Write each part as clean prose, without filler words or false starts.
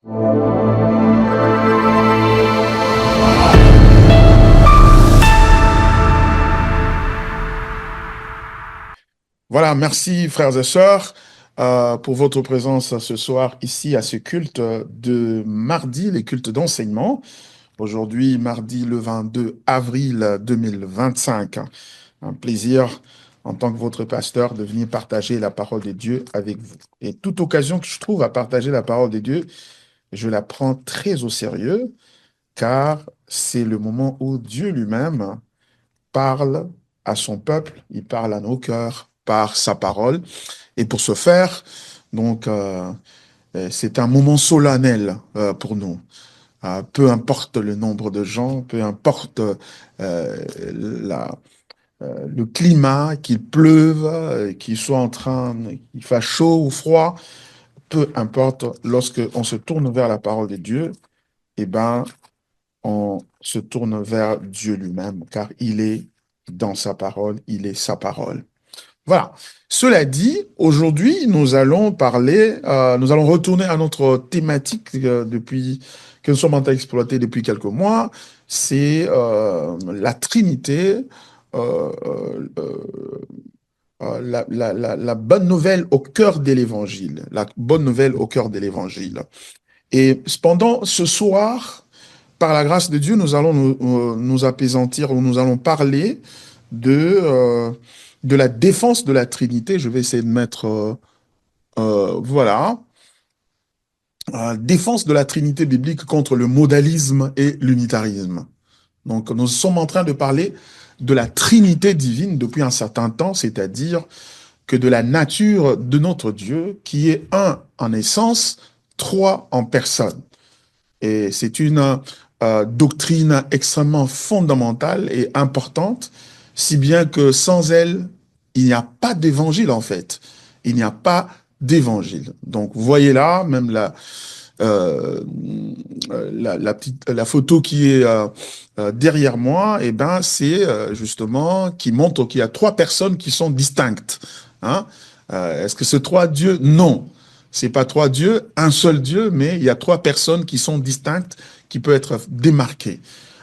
Voilà, merci frères et sœurs pour votre présence ce soir ici à ce culte de mardi, les cultes d'enseignement. Aujourd'hui, mardi le 22 avril 2025. Un plaisir en tant que votre pasteur de venir partager la parole de Dieu avec vous. Et toute occasion que je trouve à partager la parole de Dieu, je la prends très au sérieux car c'est le moment où Dieu lui-même parle à son peuple, il parle à nos cœurs par sa parole. Et pour ce faire, donc, c'est un moment solennel pour nous. Peu importe le nombre de gens, peu importe la, le climat, qu'il pleuve, qu'il soit en train, qu'il fasse chaud ou froid, peu importe, lorsque on se tourne vers la parole de Dieu, eh ben, on se tourne vers Dieu lui-même, car il est dans sa parole, il est sa parole. Voilà. Cela dit, aujourd'hui, nous allons parler, nous allons retourner à notre thématique depuis que nous sommes en train d'exploiter depuis quelques mois. C'est la Trinité, euh, la bonne nouvelle au cœur de l'Évangile, la bonne nouvelle au cœur de l'Évangile. Et cependant, ce soir, par la grâce de Dieu, nous allons nous apaisantir ou nous allons parler de la défense de la Trinité. Je vais essayer de mettre, voilà, défense de la Trinité biblique contre le modalisme et l'unitarisme. Donc, nous sommes en train de parler de la Trinité divine depuis un certain temps, c'est-à-dire que de la nature de notre Dieu, qui est un en essence, trois en personne. Et c'est une doctrine extrêmement fondamentale et importante, si bien que sans elle, il n'y a pas d'évangile en fait. Il n'y a pas d'évangile. Donc, vous voyez là, même euh, la photo qui est derrière moi, eh ben, c'est justement qui montre qu'il y a trois personnes qui sont distinctes. Hein? Est-ce que c'est trois dieux? Non. C'est pas trois dieux, un seul Dieu, mais il y a trois personnes qui sont distinctes, qui peuvent être démarquées.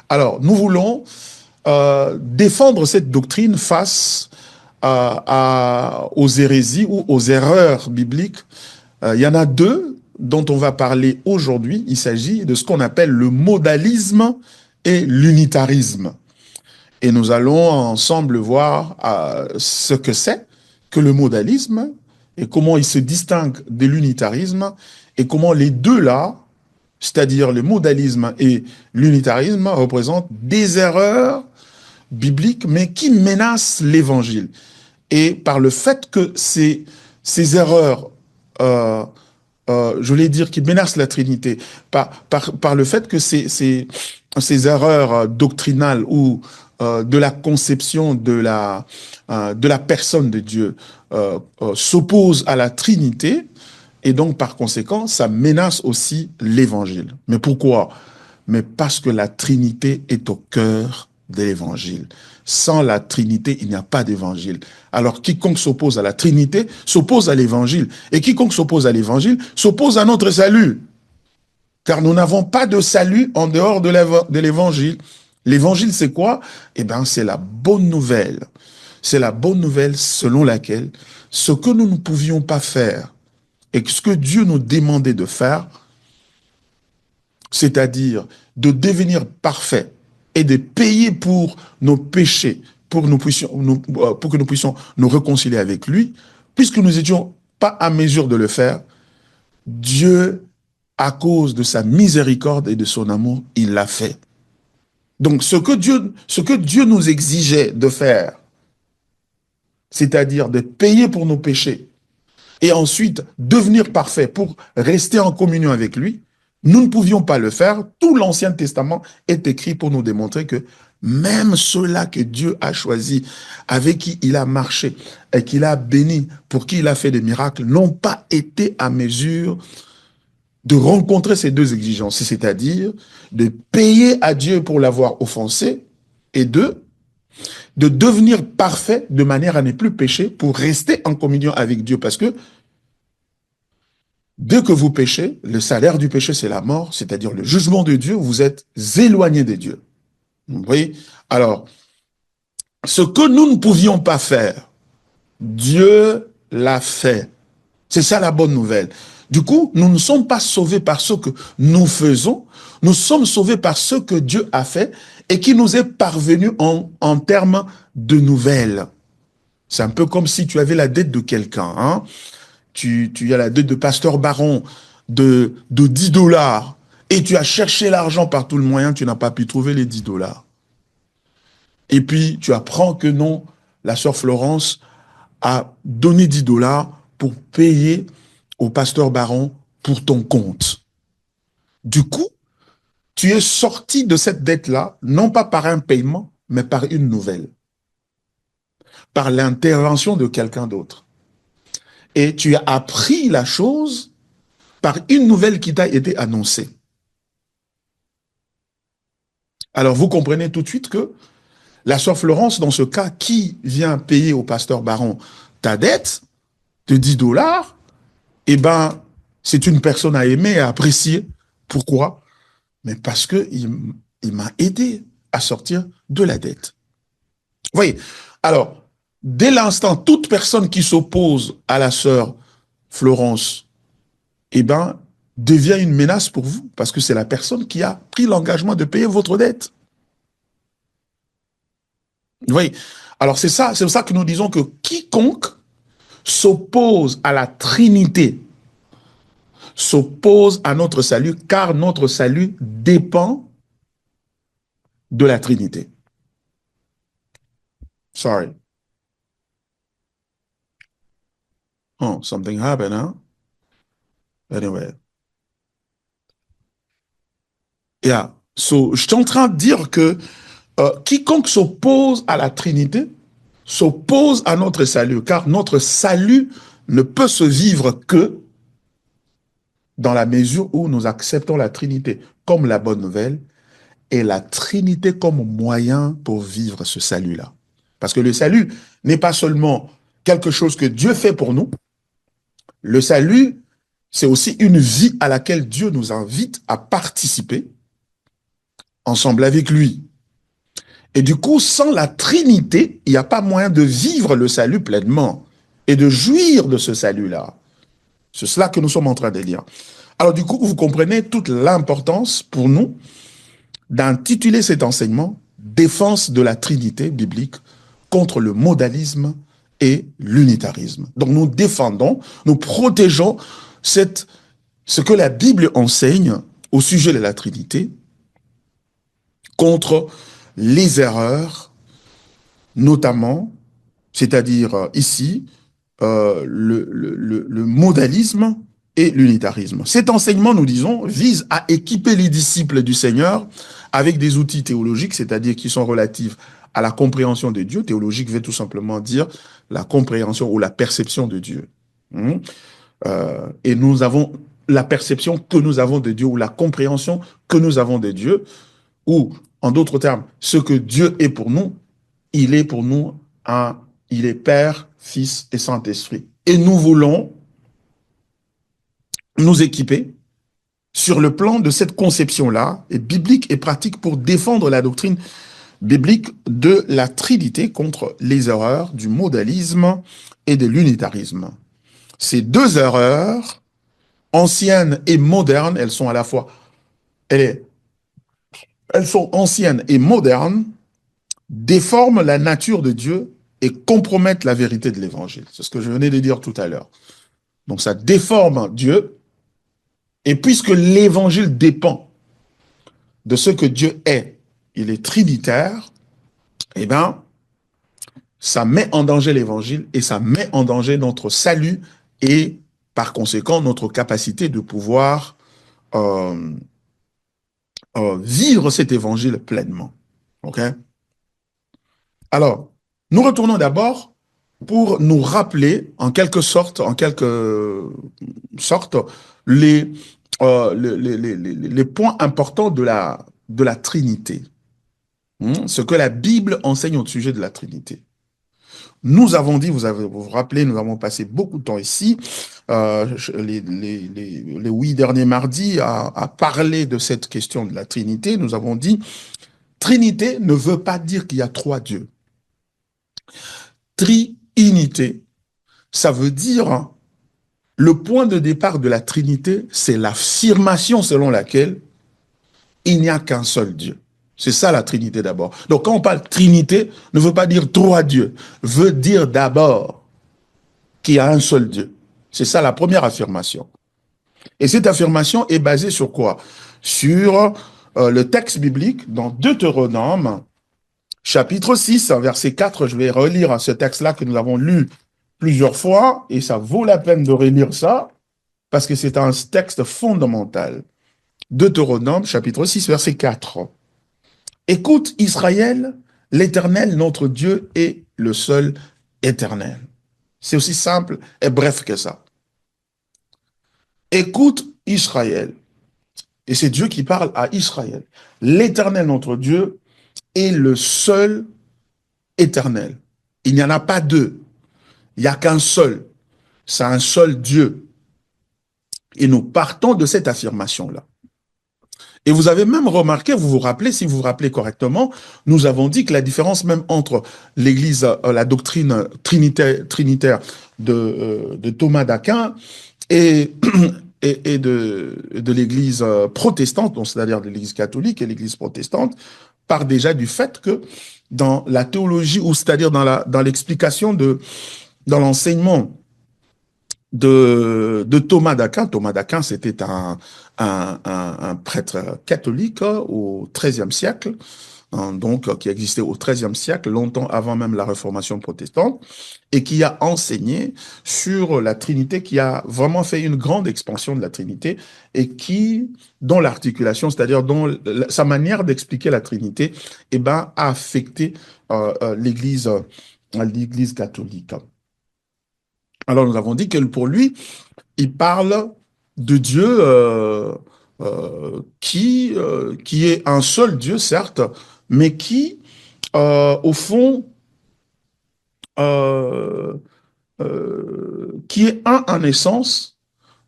Alors, nous voulons défendre cette doctrine face aux hérésies ou aux erreurs bibliques. Il y en a deux dont on va parler aujourd'hui. Il s'agit de ce qu'on appelle le modalisme et l'unitarisme. Et nous allons ensemble voir ce que c'est que le modalisme et comment il se distingue de l'unitarisme et comment les deux là, c'est-à-dire le modalisme et l'unitarisme, représentent des erreurs bibliques mais qui menacent l'évangile. Et par le fait que ces erreurs, je voulais dire, qui menacent la Trinité, par le fait que ces erreurs doctrinales ou de la conception de la personne de Dieu s'opposent à la Trinité, et donc par conséquent, ça menace aussi l'Évangile. Mais pourquoi? Mais parce que la Trinité est au cœur de l'Évangile. Sans la Trinité, il n'y a pas d'Évangile. Alors, quiconque s'oppose à la Trinité s'oppose à l'Évangile. Et quiconque s'oppose à l'Évangile s'oppose à notre salut. Car nous n'avons pas de salut en dehors de l'Évangile. L'Évangile, c'est quoi? Eh bien, c'est la bonne nouvelle. C'est la bonne nouvelle selon laquelle ce que nous ne pouvions pas faire et ce que Dieu nous demandait de faire, c'est-à-dire de devenir parfait et de payer pour nos péchés, pour que nous puissions nous réconcilier avec lui, puisque nous n'étions pas à mesure de le faire, Dieu, à cause de sa miséricorde et de son amour, il l'a fait. Donc, ce que Dieu nous exigeait de faire, c'est-à-dire de payer pour nos péchés, et ensuite devenir parfait pour rester en communion avec lui, nous ne pouvions pas le faire. Tout l'Ancien Testament est écrit pour nous démontrer que même ceux-là que Dieu a choisis, avec qui il a marché et qu'il a béni, pour qui il a fait des miracles, n'ont pas été à mesure de rencontrer ces deux exigences, c'est-à-dire de payer à Dieu pour l'avoir offensé et de devenir parfait de manière à ne plus pécher pour rester en communion avec Dieu. Parce que Dès que vous péchez, le salaire du péché, c'est la mort, c'est-à-dire le jugement de Dieu, vous êtes éloigné de Dieu. Vous voyez? Alors, ce que nous ne pouvions pas faire, Dieu l'a fait. C'est ça la bonne nouvelle. Du coup, nous ne sommes pas sauvés par ce que nous faisons, nous sommes sauvés par ce que Dieu a fait et qui nous est parvenu en termes de nouvelles. C'est un peu comme si tu avais la dette de quelqu'un. Hein? Tu as la dette de Pasteur Baron de 10 dollars et tu as cherché l'argent par tout le moyen, tu n'as pas pu trouver les 10 dollars. Et puis, tu apprends que non, la sœur Florence a donné 10 dollars pour payer au pasteur Baron pour ton compte. Du coup, tu es sorti de cette dette-là, non pas par un paiement, mais par une nouvelle, par l'intervention de quelqu'un d'autre. Et tu as appris la chose par une nouvelle qui t'a été annoncée. Alors, vous comprenez tout de suite que la sœur Florence, dans ce cas, qui vient payer au pasteur Baron ta dette de 10 dollars, eh ben, c'est une personne à aimer et à apprécier. Pourquoi? Mais parce qu'il m'a aidé à sortir de la dette. Vous voyez? Alors, dès l'instant, toute personne qui s'oppose à la sœur Florence, eh ben, devient une menace pour vous, parce que c'est la personne qui a pris l'engagement de payer votre dette. Vous voyez? Alors, c'est pour ça que nous disons que quiconque s'oppose à la Trinité, s'oppose à notre salut, car notre salut dépend de la Trinité. Sorry. Oh, something happened, huh? Anyway. Yeah. So, je suis en train de dire que quiconque s'oppose à la Trinité s'oppose à notre salut, car notre salut ne peut se vivre que dans la mesure où nous acceptons la Trinité comme la bonne nouvelle et la Trinité comme moyen pour vivre ce salut-là. Parce que le salut n'est pas seulement quelque chose que Dieu fait pour nous, le salut, c'est aussi une vie à laquelle Dieu nous invite à participer ensemble avec lui. Et du coup, sans la Trinité, il n'y a pas moyen de vivre le salut pleinement et de jouir de ce salut-là. C'est cela que nous sommes en train de dire. Alors du coup, vous comprenez toute l'importance pour nous d'intituler cet enseignement « Défense de la Trinité biblique contre le modalisme et l'unitarisme ». Donc nous défendons, nous protégeons ce que la Bible enseigne au sujet de la Trinité contre les erreurs, notamment, c'est-à-dire ici, le modalisme et l'unitarisme. Cet enseignement, nous disons, vise à équiper les disciples du Seigneur avec des outils théologiques, c'est-à-dire qui sont relatifs à la compréhension de Dieu. Théologique veut tout simplement dire la compréhension ou la perception de Dieu. Et nous avons la perception que nous avons de Dieu ou la compréhension que nous avons de Dieu, ou en d'autres termes, ce que Dieu est pour nous, il est pour nous il est Père, Fils et Saint-Esprit. Et nous voulons nous équiper sur le plan de cette conception-là, biblique et pratique, pour défendre la doctrine biblique de la Trinité contre les erreurs du modalisme et de l'unitarisme. Ces deux erreurs, anciennes et modernes, elles sont à la fois, elles sont anciennes et modernes, déforment la nature de Dieu et compromettent la vérité de l'Évangile. C'est ce que je venais de dire tout à l'heure. Donc ça déforme Dieu, et puisque l'Évangile dépend de ce que Dieu est, il est trinitaire, eh bien, ça met en danger l'Évangile et ça met en danger notre salut et par conséquent notre capacité de pouvoir vivre cet Évangile pleinement. OK? Alors, nous retournons d'abord pour nous rappeler en quelque sorte les points importants de la Trinité. Ce que la Bible enseigne au sujet de la Trinité. Nous avons dit, vous vous rappelez, nous avons passé beaucoup de temps ici, les 8 derniers mardis, à parler de cette question de la Trinité. Nous avons dit, Trinité ne veut pas dire qu'il y a 3 dieux. Triunité, ça veut dire, le point de départ de la Trinité, c'est l'affirmation selon laquelle il n'y a qu'un seul Dieu. C'est ça la Trinité d'abord. Donc quand on parle Trinité, ne veut pas dire 3 dieux, veut dire d'abord qu'il y a un seul Dieu. C'est ça la première affirmation. Et cette affirmation est basée sur quoi? Sur le texte biblique dans Deutéronome, chapitre 6, verset 4. Je vais relire ce texte-là que nous avons lu plusieurs fois, et ça vaut la peine de relire ça, parce que c'est un texte fondamental. Deutéronome, chapitre 6, verset 4. Écoute, Israël, l'Éternel, notre Dieu, est le seul éternel. C'est aussi simple et bref que ça. Écoute, Israël. Et c'est Dieu qui parle à Israël. L'Éternel, notre Dieu, est le seul éternel. Il n'y en a pas deux. Il n'y a qu'un seul. C'est un seul Dieu. Et nous partons de cette affirmation-là. Et vous avez même remarqué, vous vous rappelez, si vous vous rappelez correctement, nous avons dit que la différence même entre l'Église, la doctrine trinitaire de Thomas d'Aquin et, et de l'Église protestante, c'est-à-dire de l'Église catholique et l'Église protestante, part déjà du fait que dans la théologie, ou c'est-à-dire dans l'explication dans l'enseignement de Thomas d'Aquin, c'était un prêtre catholique au XIIIe siècle, donc qui existait au XIIIe siècle, longtemps avant même la Réformation protestante, et qui a enseigné sur la Trinité, qui a vraiment fait une grande expansion de la Trinité, et dont l'articulation, c'est-à-dire dont sa manière d'expliquer la Trinité, a affecté l'Église catholique. Alors nous avons dit que pour lui, il parle de Dieu qui est un seul Dieu, certes, mais qui, au fond, qui est un en essence,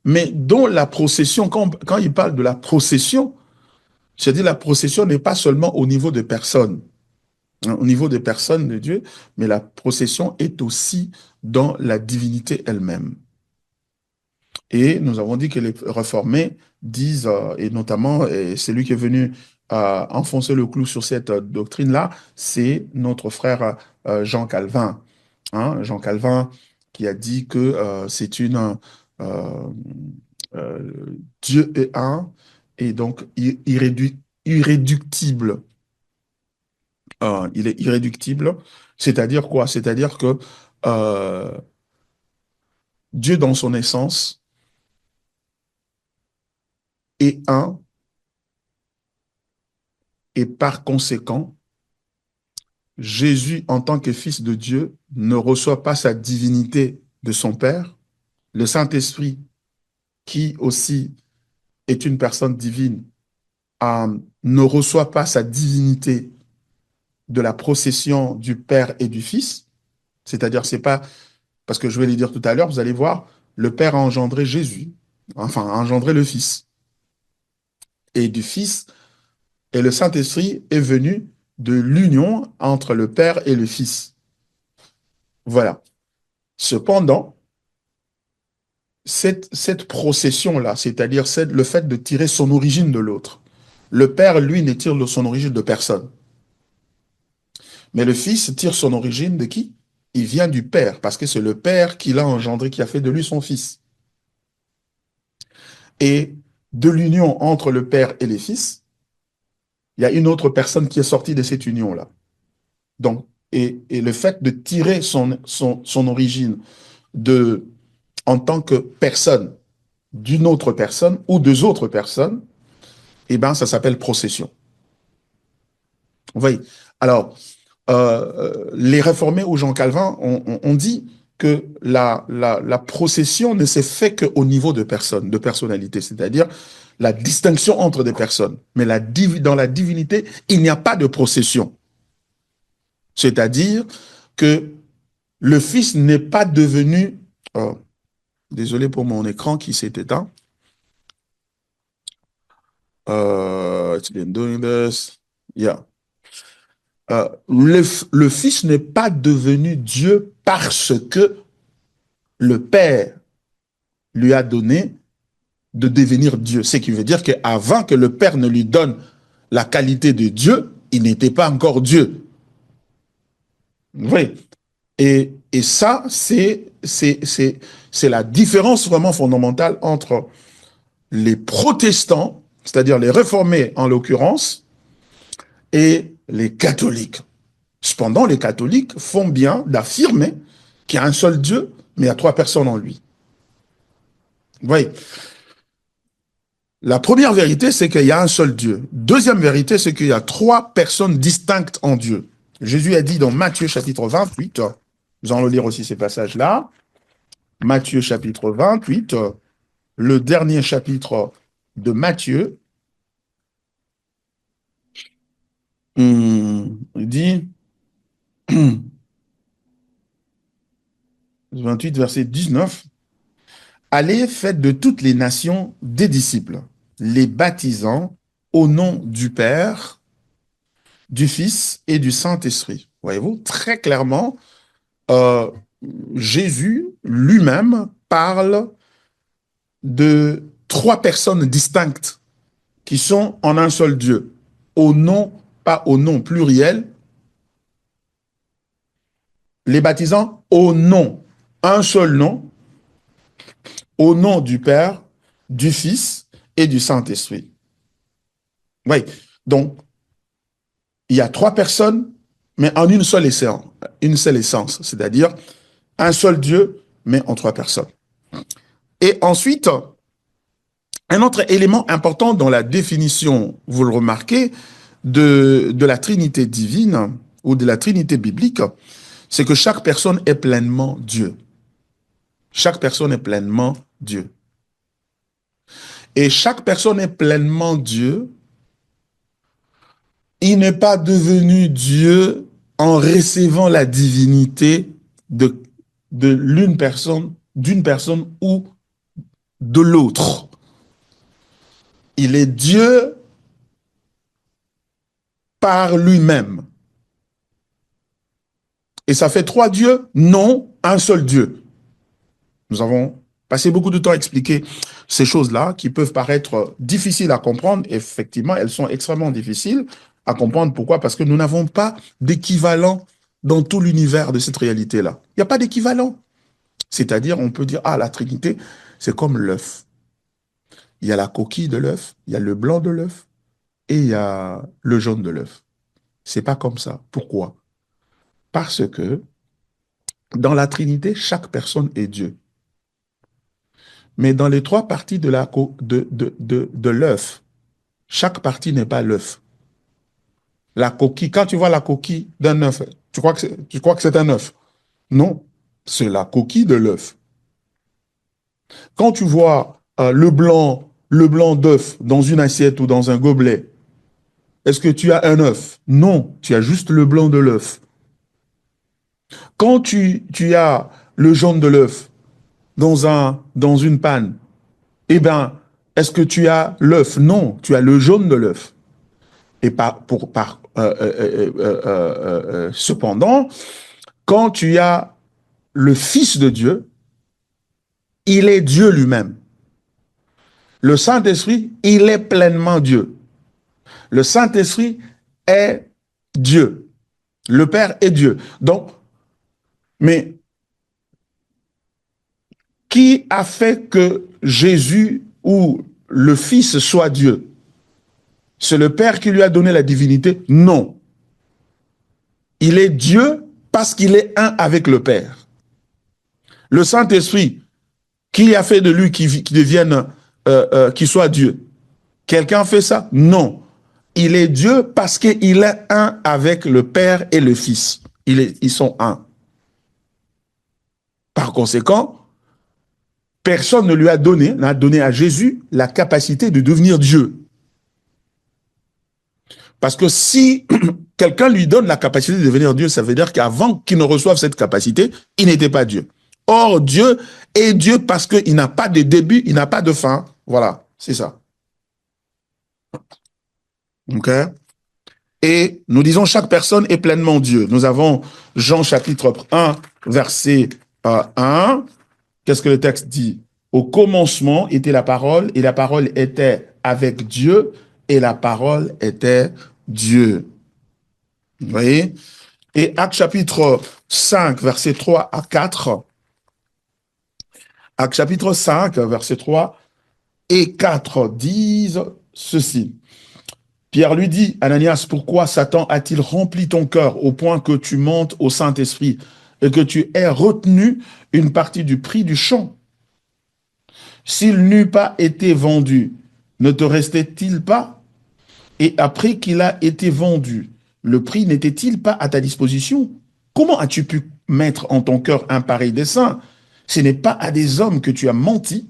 mais dont la procession, quand il parle de la procession, c'est-à-dire la procession n'est pas seulement au niveau de personnes, hein, au niveau des personnes de Dieu, mais la procession est aussi dans la divinité elle-même. Et nous avons dit que les réformés disent, et notamment, et c'est lui qui est venu enfoncer le clou sur cette doctrine-là, c'est notre frère Jean Calvin. Hein, Jean Calvin qui a dit que c'est euh, Dieu est un, et donc irréductible. Il est irréductible, c'est-à-dire quoi? C'est-à-dire que euh, Dieu dans son essence est un, et par conséquent, Jésus, en tant que fils de Dieu, ne reçoit pas sa divinité de son Père. Le Saint-Esprit, qui aussi est une personne divine, ne reçoit pas sa divinité de la procession du Père et du Fils. C'est-à-dire, c'est pas, parce que je vais le dire tout à l'heure, vous allez voir, le Père a engendré Jésus, enfin, a engendré le Fils. Et du Fils, et le Saint-Esprit est venu de l'union entre le Père et le Fils. Voilà. Cependant, cette procession-là, c'est-à-dire le fait de tirer son origine de l'autre, le Père, lui, ne tire son origine de personne. Mais le Fils tire son origine de qui? Il vient du Père, parce que c'est le Père qui l'a engendré, qui a fait de lui son Fils. Et de l'union entre le Père et les Fils, il y a une autre personne qui est sortie de cette union-là. Donc, et le fait de tirer son origine en tant que personne d'une autre personne ou deux autres personnes, eh bien, ça s'appelle procession. Vous voyez? Alors, les réformés ou Jean Calvin ont dit que la procession ne s'est fait qu'au niveau de personnes, de personnalité, c'est-à-dire la distinction entre des personnes. Mais dans la divinité, il n'y a pas de procession. C'est-à-dire que le Fils n'est pas devenu... désolé pour mon écran qui s'est éteint. It's been doing this. Yeah. Le Fils n'est pas devenu Dieu parce que le Père lui a donné de devenir Dieu. Ce qui veut dire qu'avant que le Père ne lui donne la qualité de Dieu, il n'était pas encore Dieu. Oui. Et ça, c'est la différence vraiment fondamentale entre les protestants, c'est-à-dire les réformés en l'occurrence, et les catholiques. Cependant, les catholiques font bien d'affirmer qu'il y a un seul Dieu, mais il y a trois personnes en lui. Vous voyez. La première vérité, c'est qu'il y a un seul Dieu. Deuxième vérité, c'est qu'il y a trois personnes distinctes en Dieu. Jésus a dit dans Matthieu chapitre 28, nous allons lire aussi ces passages-là, Matthieu chapitre 28, le dernier chapitre de Matthieu, il dit, 28, verset 19, « Allez, faites de toutes les nations des disciples, les baptisant au nom du Père, du Fils et du Saint-Esprit. » Voyez-vous, très clairement, Jésus lui-même parle de trois personnes distinctes qui sont en un seul Dieu, au nom, pas au nom pluriel, les baptisant au nom, un seul nom, au nom du Père, du Fils et du Saint-Esprit. Oui, donc, il y a trois personnes, mais en une seule essence, c'est-à-dire un seul Dieu, mais en trois personnes. Et ensuite, un autre élément important dans la définition, vous le remarquez, de la Trinité divine ou de la Trinité biblique, c'est que chaque personne est pleinement Dieu. Chaque personne est pleinement Dieu. Et chaque personne est pleinement Dieu. Il n'est pas devenu Dieu en recevant la divinité d'une personne ou de l'autre. Il est Dieu par lui-même. Et ça fait trois dieux? Non, un seul Dieu. Nous avons passé beaucoup de temps à expliquer ces choses-là qui peuvent paraître difficiles à comprendre. Effectivement, elles sont extrêmement difficiles à comprendre. Pourquoi? Parce que nous n'avons pas d'équivalent dans tout l'univers de cette réalité-là. Il n'y a pas d'équivalent. C'est-à-dire, on peut dire, ah, la Trinité, c'est comme l'œuf. Il y a la coquille de l'œuf, il y a le blanc de l'œuf et il y a le jaune de l'œuf. C'est pas comme ça. Pourquoi? Parce que dans la Trinité, chaque personne est Dieu. Mais dans les trois parties de l'œuf, chaque partie n'est pas l'œuf. La coquille, quand tu vois la coquille d'un œuf, tu crois que c'est un œuf? Non, c'est la coquille de l'œuf. Quand tu vois le blanc d'œuf dans une assiette ou dans un gobelet, est-ce que tu as un œuf? Non, tu as juste le blanc de l'œuf. Quand tu as le jaune de l'œuf dans une panne, eh bien, est-ce que tu as l'œuf? Non, tu as le jaune de l'œuf. Et cependant, quand tu as le Fils de Dieu, il est Dieu lui-même. Le Saint-Esprit, il est pleinement Dieu. Le Saint-Esprit est Dieu. Le Père est Dieu. Donc, mais qui a fait que Jésus ou le Fils soit Dieu? C'est le Père qui lui a donné la divinité? Non. Il est Dieu parce qu'il est un avec le Père. Le Saint-Esprit, qui a fait de lui qui soit Dieu? Quelqu'un fait ça? Non. Il est Dieu parce qu'il est un avec le Père et le Fils. Ils sont un. Par conséquent, personne ne lui a n'a donné à Jésus la capacité de devenir Dieu. Parce que si quelqu'un lui donne la capacité de devenir Dieu, ça veut dire qu'avant qu'il ne reçoive cette capacité, il n'était pas Dieu. Or, Dieu est Dieu parce qu'il n'a pas de début, il n'a pas de fin. Voilà, c'est ça. OK? Et nous disons chaque personne est pleinement Dieu. Nous avons Jean chapitre 1, verset 1. Qu'est-ce que le texte dit? Au commencement était la parole, et la parole était avec Dieu, et la parole était Dieu. Vous voyez? Et Actes chapitre 5, verset 3 à 4. Actes chapitre 5, verset 3 et 4 disent ceci. Pierre lui dit, Ananias, pourquoi Satan a-t-il rempli ton cœur au point que tu montes au Saint-Esprit et que tu aies retenu une partie du prix du champ? S'il n'eût pas été vendu, ne te restait-il pas? Et après qu'il a été vendu, le prix n'était-il pas à ta disposition? Comment as-tu pu mettre en ton cœur un pareil dessein? Ce n'est pas à des hommes que tu as menti,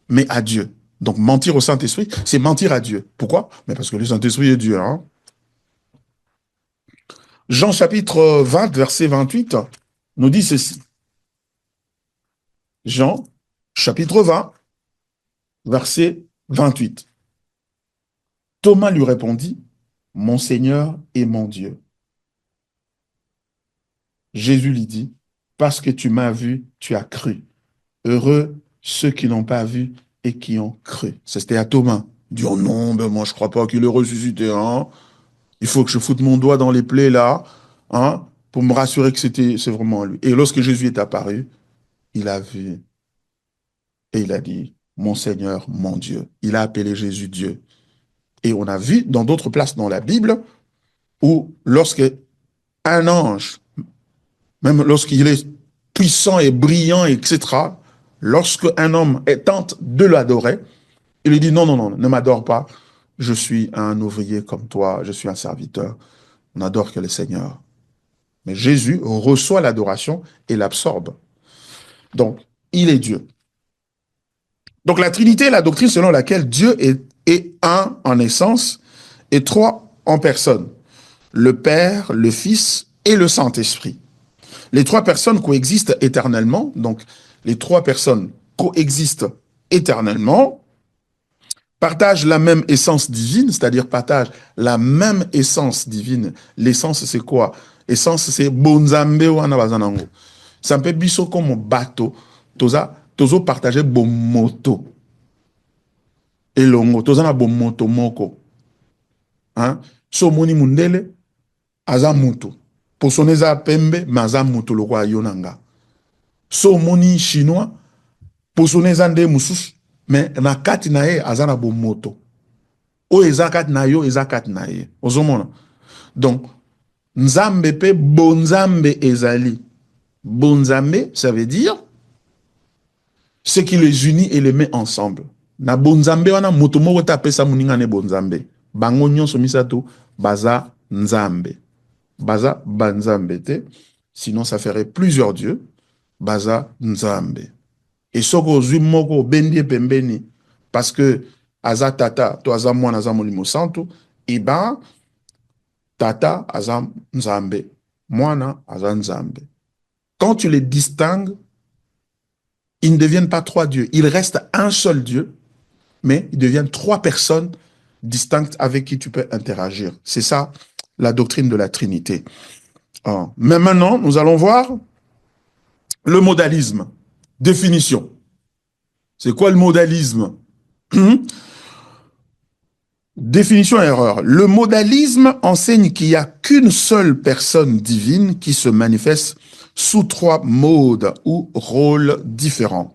mais à Dieu. Donc mentir au Saint-Esprit, c'est mentir à Dieu. Pourquoi? Mais parce que le Saint-Esprit est Dieu. Hein? Jean chapitre 20, verset 28, nous dit ceci. Jean chapitre 20, verset 28. Thomas lui répondit, mon Seigneur et mon Dieu. Jésus lui dit, parce que tu m'as vu, tu as cru. Heureux ceux qui n'ont pas vu et qui ont cru. C'était à Thomas. Il dit, oh non, ben moi je crois pas qu'il est ressuscité. Hein? Il faut que je foute mon doigt dans les plaies là, hein, pour me rassurer que c'est vraiment lui. Et lorsque Jésus est apparu, il a vu et il a dit, mon Seigneur, mon Dieu. Il a appelé Jésus Dieu. Et on a vu dans d'autres places dans la Bible où lorsque un ange, même lorsqu'il est puissant et brillant, etc., lorsque un homme tente de l'adorer, il lui dit, non, non, non, ne m'adore pas. Je suis un ouvrier comme toi, je suis un serviteur. On n'adore que le Seigneur. Mais Jésus reçoit l'adoration et l'absorbe. Donc, il est Dieu. Donc, la Trinité est la doctrine selon laquelle Dieu est un en essence et trois en personne. Le Père, le Fils et le Saint-Esprit. Les trois personnes coexistent éternellement. Donc, les trois personnes coexistent éternellement, partagent la même essence divine, c'est-à-dire partagent la même essence divine. L'essence, c'est quoi? Essence, c'est bonzambe wana bazanango. Ça peut biso comme bateau. Tozo partager bon moto. Et longo, toza na bon moto moko. Hein? So moni mundele, aza mutu. Posoneza pembe, maza mutu lo kwa yonanga. So moni chinois, posoneza nde mususu, mais na kati na ye aza na bon moto. O eza kati na yo, eza kati na ye. Ozomona. Donc, nzambe pe bonzambe ezali. Bonzambe, ça veut dire ce qui les unit et les met ensemble. Na bonzambe wana moto moko tape sa muninga ne bonzambe. Bango nyonso misato baza nzambe. Baza banzambe te. Sinon ça ferait plusieurs dieux. Baza nzambe. Et soko zui moko bendie pembeni parce que aza tata to aza mwana aza molimo santo et ben tata aza nzambe. Mwana aza nzambe. Quand tu les distingues, ils ne deviennent pas trois dieux. Ils restent un seul Dieu, mais ils deviennent trois personnes distinctes avec qui tu peux interagir. C'est ça, la doctrine de la Trinité. Mais maintenant, nous allons voir le modalisme. Définition. C'est quoi le modalisme? Définition erreur. Le modalisme enseigne qu'il n'y a qu'une seule personne divine qui se manifeste sous trois modes ou rôles différents.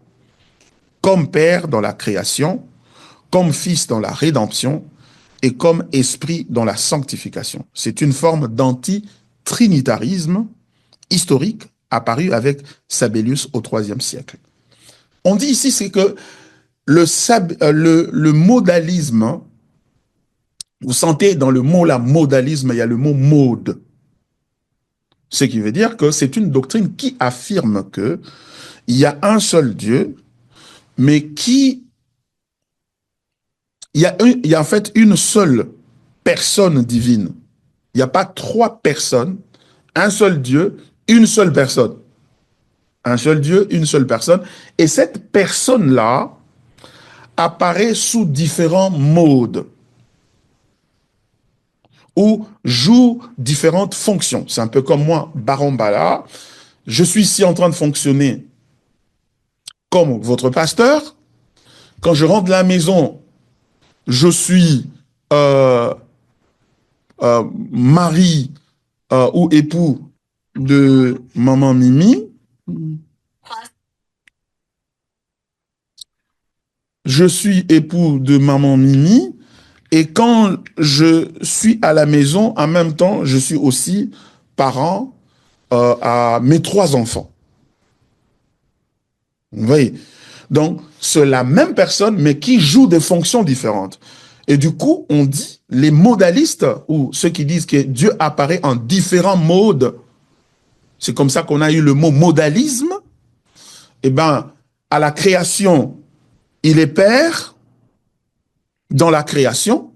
Comme Père dans la création, comme Fils dans la rédemption et comme Esprit dans la sanctification. C'est une forme d'anti-trinitarisme historique apparu avec Sabellius au IIIe siècle. On dit ici, c'est que le modalisme, vous sentez dans le mot là, modalisme, il y a le mot mode. Ce qui veut dire que c'est une doctrine qui affirme que il y a un seul Dieu, mais il y a en fait une seule personne divine. Il n'y a pas trois personnes, un seul Dieu, une seule personne. Un seul Dieu, une seule personne. Et cette personne-là apparaît sous différents modes ou joue différentes fonctions. C'est un peu comme moi, Baron Bala. Je suis ici en train de fonctionner comme votre pasteur. Quand je rentre de la maison, je suis mari ou époux de maman Mimi. Je suis époux de maman Mimi. Et quand je suis à la maison, en même temps, je suis aussi parent à mes 3 enfants. Vous voyez? Donc, c'est la même personne, mais qui joue des fonctions différentes. Et du coup, on dit, les modalistes, ou ceux qui disent que Dieu apparaît en différents modes, c'est comme ça qu'on a eu le mot modalisme. Eh bien, à la création, il est père dans la création.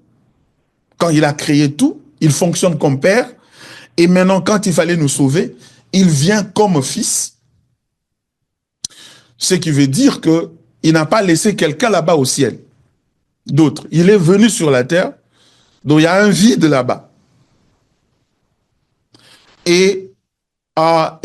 Quand il a créé tout, il fonctionne comme père. Et maintenant, quand il fallait nous sauver, il vient comme fils. Ce qui veut dire qu'il n'a pas laissé quelqu'un là-bas au ciel. D'autres. Il est venu sur la terre, donc il y a un vide là-bas. Et quand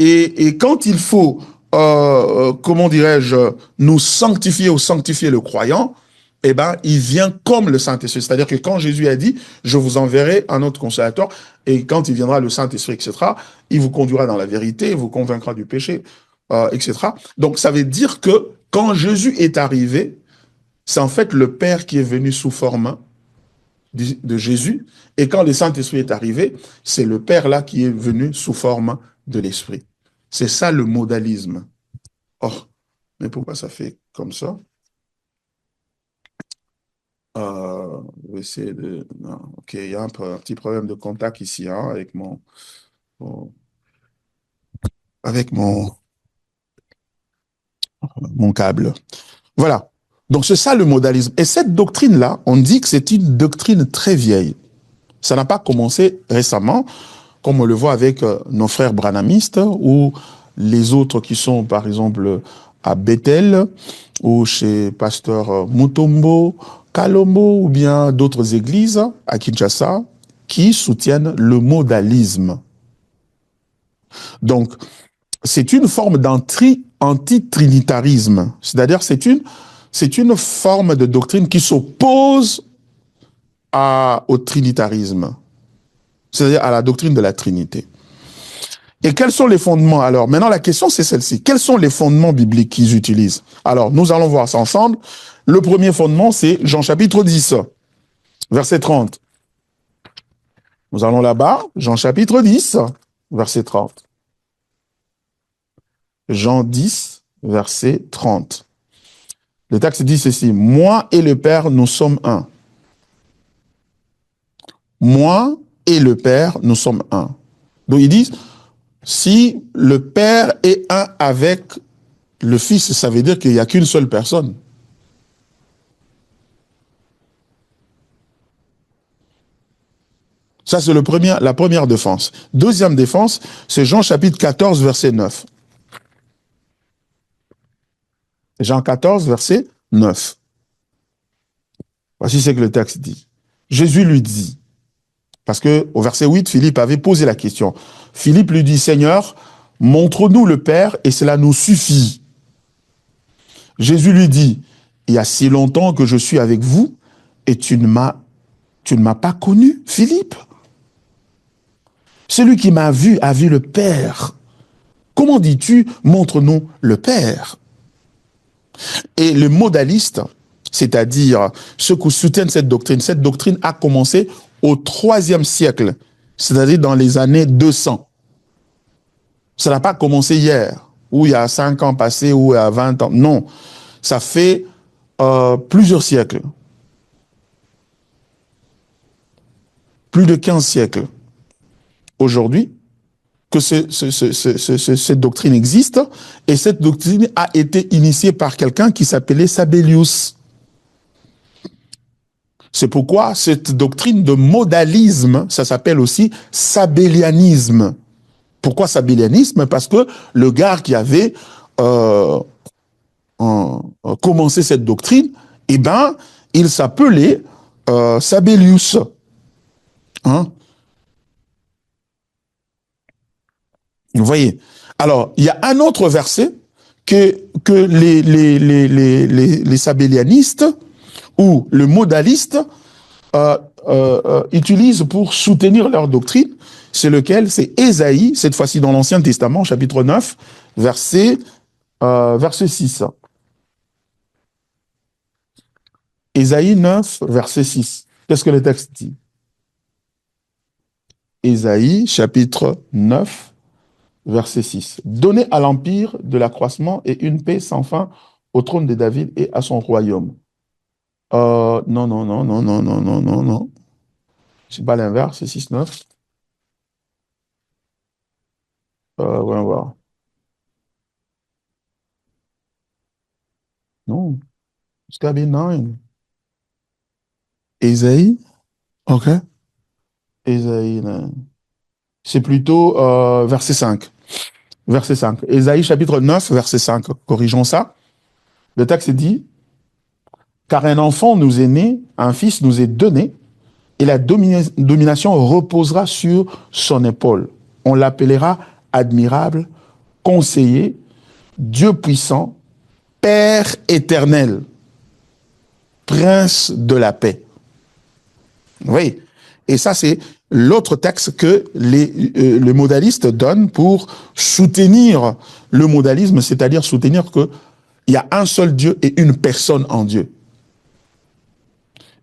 il faut, comment dirais-je, nous sanctifier ou sanctifier le croyant, eh ben, il vient comme le Saint-Esprit. C'est-à-dire que quand Jésus a dit, je vous enverrai un autre consolateur, et quand il viendra le Saint-Esprit, etc., il vous conduira dans la vérité, il vous convaincra du péché, etc. Donc, ça veut dire que quand Jésus est arrivé, c'est en fait le Père qui est venu sous forme de Jésus, et quand le Saint-Esprit est arrivé, c'est le Père là qui est venu sous forme de l'Esprit. C'est ça le modalisme. Oh, mais pourquoi ça fait comme ça? Je vais essayer de... Non, ok, il y a un petit problème de contact ici, hein, avec avec mon câble. Voilà. Donc c'est ça le modalisme. Et cette doctrine-là, on dit que c'est une doctrine très vieille. Ça n'a pas commencé récemment, comme on le voit avec nos frères branhamistes ou les autres qui sont, par exemple, à Bethel ou chez pasteur Mutombo, Kalombo ou bien d'autres églises à Kinshasa qui soutiennent le modalisme. Donc, c'est une forme d'anti-trinitarisme. C'est-à-dire, c'est une forme de doctrine qui s'oppose au trinitarisme. C'est-à-dire à la doctrine de la Trinité. Et quels sont les fondements alors? Maintenant, la question, c'est celle-ci. Quels sont les fondements bibliques qu'ils utilisent? Alors, nous allons voir ça ensemble. Le premier fondement, c'est Jean chapitre 10, verset 30. Nous allons là-bas, Jean chapitre 10, verset 30. Jean 10, verset 30. Le texte dit ceci. Moi et le Père, nous sommes un. Moi et le Père, nous sommes un. Donc, ils disent, si le Père est un avec le Fils, ça veut dire qu'il n'y a qu'une seule personne. Ça, c'est la première défense. Deuxième défense, c'est Jean chapitre 14, verset 9. Jean 14, verset 9. Voici ce que le texte dit. Jésus lui dit, parce que au verset 8, Philippe avait posé la question. Philippe lui dit, Seigneur, montre-nous le Père et cela nous suffit. Jésus lui dit, il y a si longtemps que je suis avec vous et tu ne m'as pas connu, Philippe. Celui qui m'a vu a vu le Père. Comment dis-tu, montre-nous le Père? Et les modalistes, c'est-à-dire ceux qui soutiennent cette doctrine a commencé au IIIe siècle, c'est-à-dire dans les années 200. Ça n'a pas commencé hier, ou il y a 5 ans passés, ou il y a 20 ans. Non, ça fait plusieurs siècles. Plus de 15 siècles. Aujourd'hui, que cette doctrine existe, et cette doctrine a été initiée par quelqu'un qui s'appelait Sabellius. C'est pourquoi cette doctrine de modalisme, ça s'appelle aussi sabellianisme. Pourquoi sabellianisme? Parce que le gars qui avait commencé cette doctrine, eh ben, il s'appelait Sabellius. Hein? Vous voyez? Alors, il y a un autre verset que les sabellianistes ou le modaliste utilisent pour soutenir leur doctrine. C'est lequel? C'est Ésaïe, cette fois-ci dans l'Ancien Testament, chapitre 9, verset 6. Ésaïe 9, verset 6. Qu'est-ce que le texte dit? Ésaïe, chapitre 9, verset 6. Donnez à l'empire de l'accroissement et une paix sans fin au trône de David et à son royaume. Non, non, non, non, non, non, non, non, non. C'est pas l'inverse, c'est 6, 9. Voyons voir. Non, it's gotta be 9. Ésaïe, ok. Ésaïe, c'est plutôt verset 5. Verset 5. Ésaïe chapitre 9, verset 5. Corrigeons ça. Le texte dit, car un enfant nous est né, un fils nous est donné, et la domination reposera sur son épaule. On l'appellera admirable, conseiller, Dieu puissant, Père éternel, Prince de la paix. Oui. Et ça, c'est l'autre texte que les modalistes donnent pour soutenir le modalisme, c'est-à-dire soutenir qu'il y a un seul Dieu et une personne en Dieu.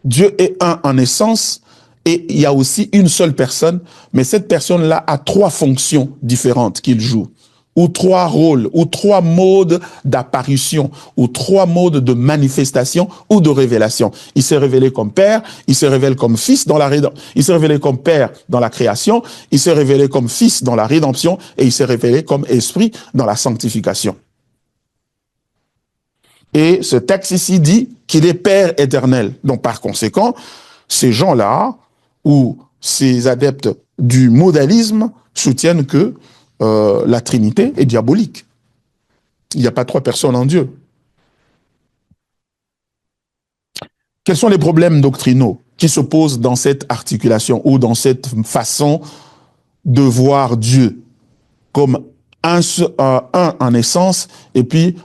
Dieu est un en essence et il y a aussi une seule personne, mais cette personne-là a trois fonctions différentes qu'il joue, ou trois rôles, ou trois modes d'apparition, ou trois modes de manifestation ou de révélation. Il s'est révélé comme Père, il se révèle comme Fils dans la rédemption, il s'est révélé comme Père dans la création, il s'est révélé comme Fils dans la rédemption, et il s'est révélé comme Esprit dans la sanctification. Et ce texte ici dit qu'il est Père éternel. Donc par conséquent, ces gens-là, ou ces adeptes du modalisme, soutiennent que la Trinité est diabolique. Il n'y a pas trois personnes en Dieu. Quels sont les problèmes doctrinaux qui se posent dans cette articulation ou dans cette façon de voir Dieu comme un en essence et puis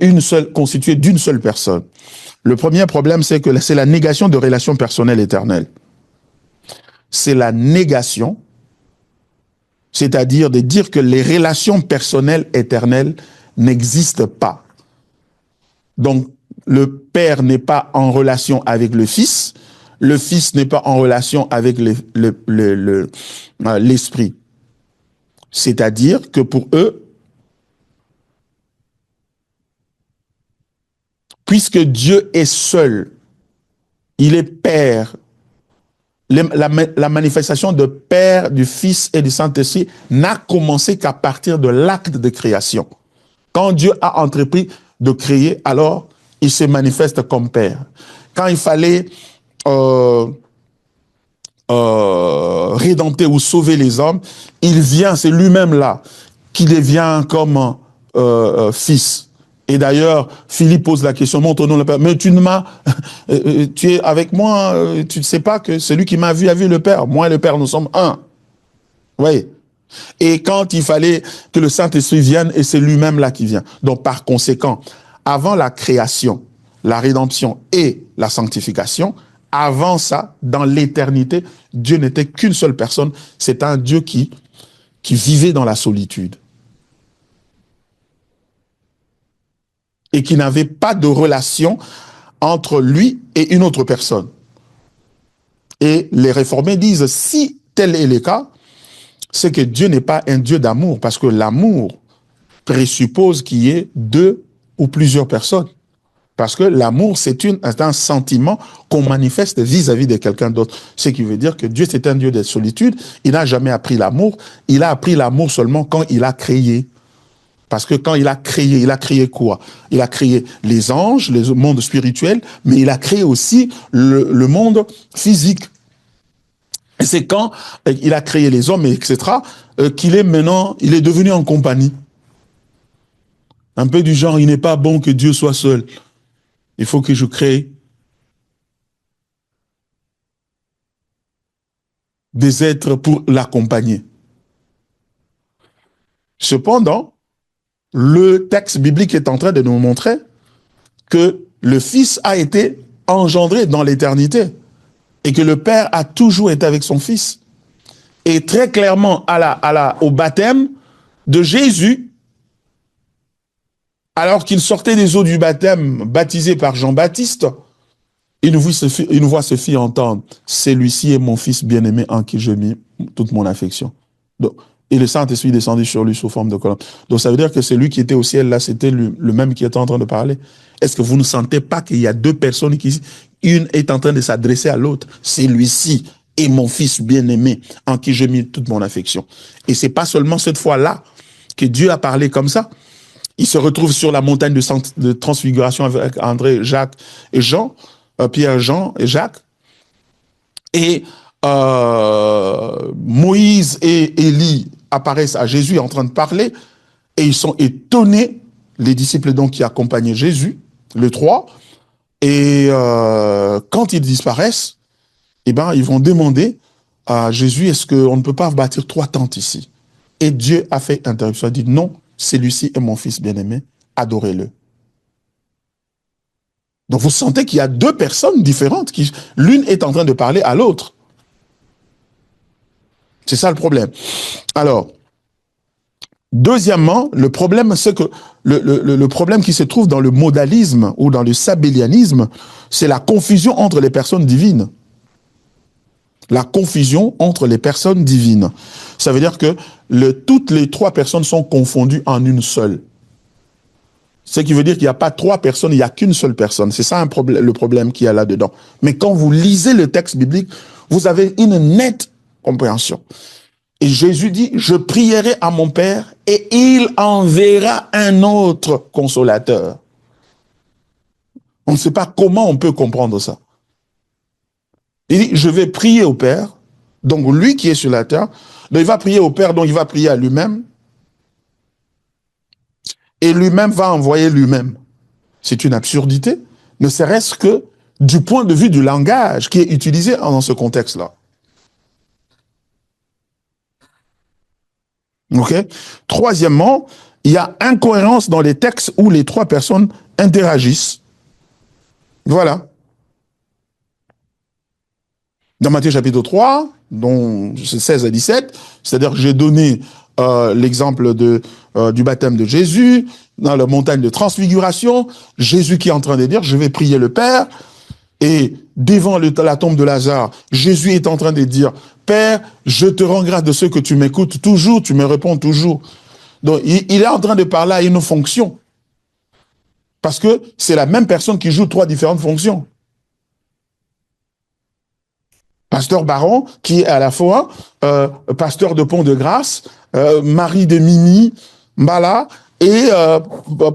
une seule, constituée d'une seule personne? Le premier problème, c'est que c'est la négation de relations personnelles éternelles. C'est la négation, c'est-à-dire de dire que les relations personnelles éternelles n'existent pas. Donc, le Père n'est pas en relation avec le Fils n'est pas en relation avec l'Esprit. C'est-à-dire que pour eux, puisque Dieu est seul, il est Père, la manifestation de Père, du Fils et du Saint-Esprit n'a commencé qu'à partir de l'acte de création. Quand Dieu a entrepris de créer, alors il se manifeste comme Père. Quand il fallait rédempter ou sauver les hommes, il vient, c'est lui-même là, qui devient comme Fils. Et d'ailleurs, Philippe pose la question, montre-nous le Père. Mais tu es avec moi, tu ne sais pas que celui qui m'a vu a vu le Père. Moi et le Père, nous sommes un. Oui. Et quand il fallait que le Saint-Esprit vienne, et c'est lui-même là qui vient. Donc, par conséquent, avant la création, la rédemption et la sanctification, avant ça, dans l'éternité, Dieu n'était qu'une seule personne. C'est un Dieu qui vivait dans la solitude. Et qui n'avait pas de relation entre lui et une autre personne. Et les réformés disent, si tel est le cas, c'est que Dieu n'est pas un Dieu d'amour, parce que l'amour présuppose qu'il y ait deux ou plusieurs personnes. Parce que l'amour, c'est un sentiment qu'on manifeste vis-à-vis de quelqu'un d'autre. Ce qui veut dire que Dieu, c'est un Dieu de solitude. Il n'a jamais appris l'amour. Il a appris l'amour seulement quand il a créé. Parce que quand il a créé quoi? Il a créé les anges, le monde spirituel, mais il a créé aussi le monde physique. Et c'est quand il a créé les hommes, etc., qu'il est maintenant, il est devenu en compagnie. Un peu du genre, il n'est pas bon que Dieu soit seul. Il faut que je crée des êtres pour l'accompagner. Cependant, le texte biblique est en train de nous montrer que le Fils a été engendré dans l'éternité et que le Père a toujours été avec son Fils. Et très clairement, au baptême de Jésus, alors qu'il sortait des eaux du baptême, baptisé par Jean-Baptiste, il nous voit ce fils entendre, celui-ci est mon Fils bien-aimé en qui je mis toute mon affection. Donc, et le Saint-Esprit descendu sur lui sous forme de colombe. Donc ça veut dire que celui qui était au ciel là, c'était le même qui était en train de parler. Est-ce que vous ne sentez pas qu'il y a deux personnes une est en train de s'adresser à l'autre? Celui-ci est mon Fils bien-aimé en qui j'ai mis toute mon affection. Et c'est pas seulement cette fois-là que Dieu a parlé comme ça. Il se retrouve sur la montagne de transfiguration avec André, Jacques et Jean, Pierre, Jean et Jacques. Et Moïse et Élie apparaissent à Jésus en train de parler et ils sont étonnés, les disciples donc qui accompagnaient Jésus, les trois, et quand ils disparaissent, eh ben, ils vont demander à Jésus, est-ce qu'on ne peut pas bâtir 3 tentes ici? Et Dieu a fait interruption, a dit non, celui-ci est mon Fils bien-aimé, adorez-le. Donc vous sentez qu'il y a 2 personnes différentes, l'une est en train de parler à l'autre. C'est ça le problème. Alors, deuxièmement, le problème, c'est que le problème qui se trouve dans le modalisme ou dans le sabellianisme, c'est la confusion entre les personnes divines. La confusion entre les personnes divines. Ça veut dire que toutes les 3 personnes sont confondues en une seule. Ce qui veut dire qu'il n'y a pas 3 personnes, il n'y a qu'une seule personne. C'est ça le problème qu'il y a là-dedans. Mais quand vous lisez le texte biblique, vous avez une nette compréhension. Et Jésus dit, je prierai à mon Père et il enverra un autre consolateur. On ne sait pas comment on peut comprendre ça. Il dit, je vais prier au Père, donc lui qui est sur la terre, donc il va prier au Père, donc il va prier à lui-même, et lui-même va envoyer lui-même. C'est une absurdité, ne serait-ce que du point de vue du langage qui est utilisé dans ce contexte-là. Ok. Troisièmement, il y a incohérence dans les textes où les 3 personnes interagissent. Voilà. Dans Matthieu chapitre 3, dont 16 à 17, c'est-à-dire que j'ai donné l'exemple du baptême de Jésus, dans la montagne de transfiguration, Jésus qui est en train de dire, je vais prier le Père, et devant la tombe de Lazare, Jésus est en train de dire, Père, je te rends grâce de ce que tu m'écoutes toujours, tu me réponds toujours. Donc, il est en train de parler à une fonction. Parce que c'est la même personne qui joue 3 différentes fonctions. Pasteur Baron, qui est à la fois pasteur de Pont-de-Grâce, mari de Mimi, Mbala, et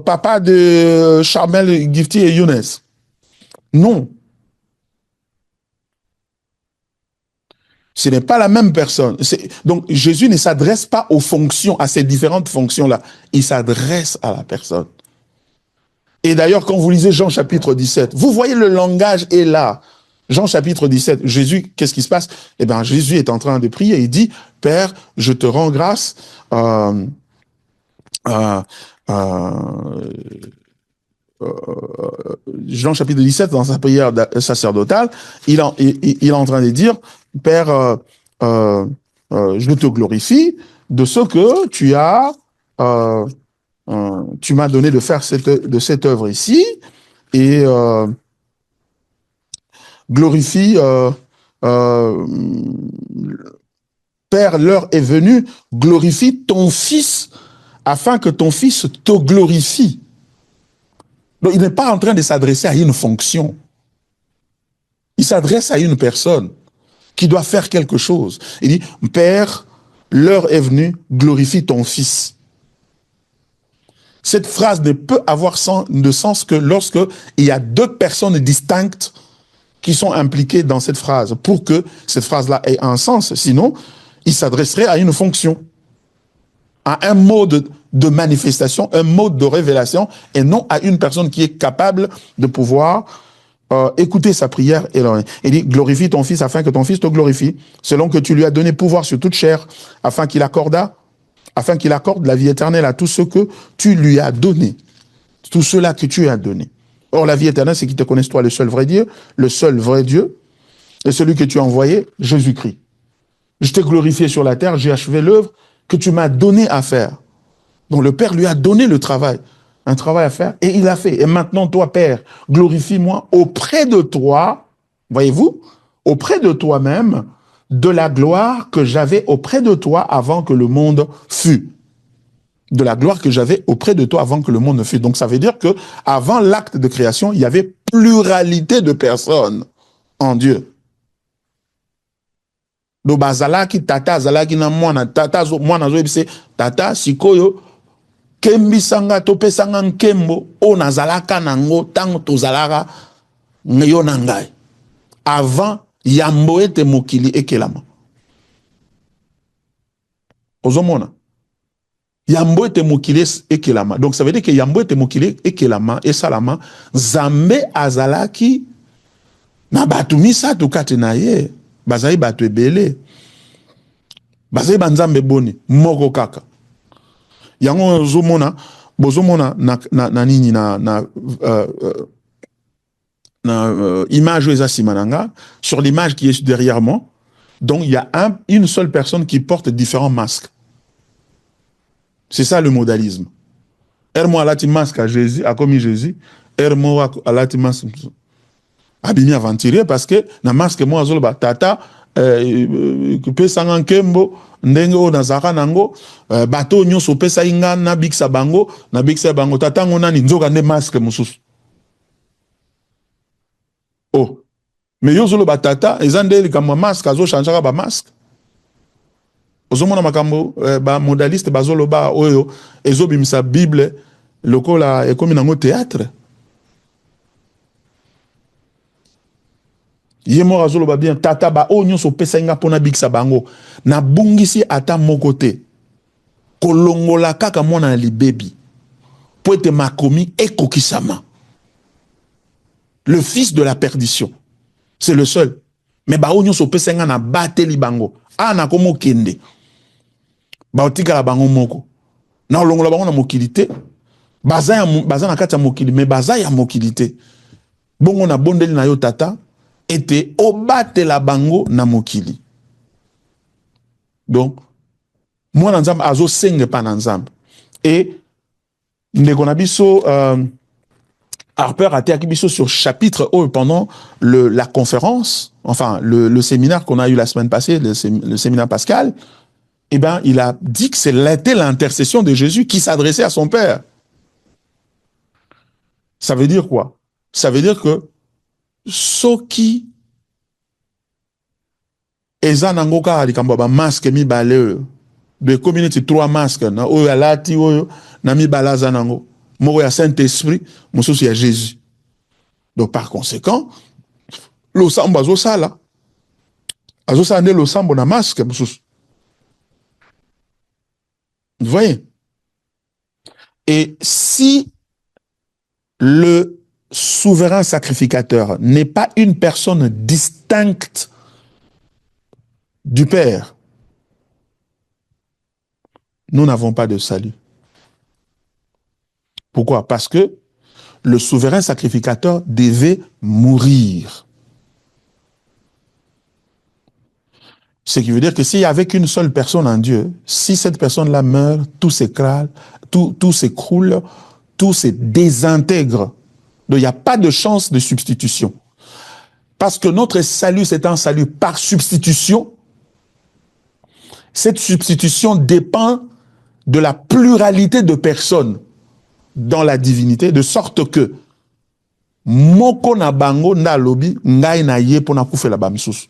papa de Charmel, Gifty et Younes. Non. Ce n'est pas la même personne. Donc, Jésus ne s'adresse pas aux fonctions, à ces différentes fonctions-là. Il s'adresse à la personne. Et d'ailleurs, quand vous lisez Jean chapitre 17, vous voyez le langage est là. Jean chapitre 17, Jésus, qu'est-ce qui se passe? Eh bien, Jésus est en train de prier. Il dit, Père, je te rends grâce. Jean chapitre 17, dans sa prière sacerdotale, il est en train de dire, Père, je te glorifie de ce que tu m'as donné de faire cette œuvre ici, et glorifie, Père, l'heure est venue, glorifie ton Fils, afin que ton Fils te glorifie. Donc, il n'est pas en train de s'adresser à une fonction. Il s'adresse à une personne qui doit faire quelque chose. Il dit, Père, l'heure est venue, glorifie ton Fils. Cette phrase ne peut avoir de sens que lorsque il y a deux personnes distinctes qui sont impliquées dans cette phrase, pour que cette phrase-là ait un sens. Sinon, il s'adresserait à une fonction, à un mode de manifestation, un mode de révélation, et non à une personne qui est capable de pouvoir écouter sa prière. Et il dit, glorifie ton fils afin que ton fils te glorifie, selon que tu lui as donné pouvoir sur toute chair, afin qu'il accorde la vie éternelle à tous ceux que tu lui as donnés, tous ceux-là que tu as donnés. Or, la vie éternelle, c'est qu'ils te connaissent, toi, le seul vrai Dieu, et celui que tu as envoyé, Jésus-Christ. Je t'ai glorifié sur la terre, j'ai achevé l'œuvre que tu m'as donné à faire. Donc, le Père lui a donné le travail, un travail à faire, et il l'a fait. Et maintenant, toi, Père, glorifie-moi auprès de toi, voyez-vous, auprès de toi-même, de la gloire que j'avais auprès de toi avant que le monde fût. De la gloire que j'avais auprès de toi avant que le monde ne fût. Donc ça veut dire que avant l'acte de création, il y avait pluralité de personnes en Dieu. Do bazalaki tata azalaki na mwana tata mwana zo ebise tata sikoyo kembisanga topesanga nkembo o nazalaka nango tango tozalaka yo na ngai. Avant yambo ete mokili ekelama. Ozomona. Yambo ete mokili ekelama. Donc ça veut dire que yambo ete mokili ekelama et salama zambe azalaki na batu misatu kati na ye bazali batu ebele bazali banzambe boni moko kaka yango bozomona na nini na image eza simananga sur l'image qui est derrière moi. Donc il y a une seule personne qui porte différents masques. C'est ça le modalisme. Ermo alati masque à Jésus, a commis Jésus. Ermo alati masque abimi aventurier parce que na masque moi azoloba tata pesa nkembo ndenge o nazaka nango bato nyonso pesa inga na biksa bango tata ngonani nzoka ne masque mususu. Oh. Mais yozoloba tata ezande likamwa masque azo changeaka ba masque. Ozomona makambo ba modaliste bazoloba oyo ezobimisa Bible lokola ekomi nango théâtre. Yemo azoloba bien tata ba onyo so pesa nga pona bikisa bango na bungisi ata mokote kolongola kaka mwana na libebi po ete makomi ekokisama. Le fils de la perdition, c'est le seul. Mais ba onyo so pesa nga na bateli bango ana komo kende ba otika la bango moko na longola bango na mokilité baza na kati ya mokili mais baza ya mokilité bongo na bondeli na yo tata ete obate la bango na mokili. Donc moi na nzambe azo senge pa na nzambe et ndeko na biso Harper a été biso sur chapitre pendant la conférence, enfin le séminaire qu'on a eu la semaine passée, le séminaire Pascal. Eh bien, il a dit que c'était l'intercession de Jésus qui s'adressait à son Père. Ça veut dire quoi? Ça veut dire que soki eza nangoka alikambo ba masque mi balé de community 3 masques na oyo alati oyo na mi balaza nango moko ya Saint-Esprit mosusu ya Jésus. Donc par conséquent lo sambo azo sala ne lo sambo na masque mosusu. Vous voyez? Et si le souverain sacrificateur n'est pas une personne distincte du Père, nous n'avons pas de salut. Pourquoi? Parce que le souverain sacrificateur devait mourir. Ce qui veut dire que s'il n'y avait qu'une seule personne en Dieu, si cette personne-là meurt, tout s'écrase, tout s'écroule, tout se désintègre. Donc il n'y a pas de chance de substitution. Parce que notre salut, c'est un salut par substitution. Cette substitution dépend de la pluralité de personnes dans la divinité, de sorte que moko na bango na lobi ngai na ye pona kufela ba misusu.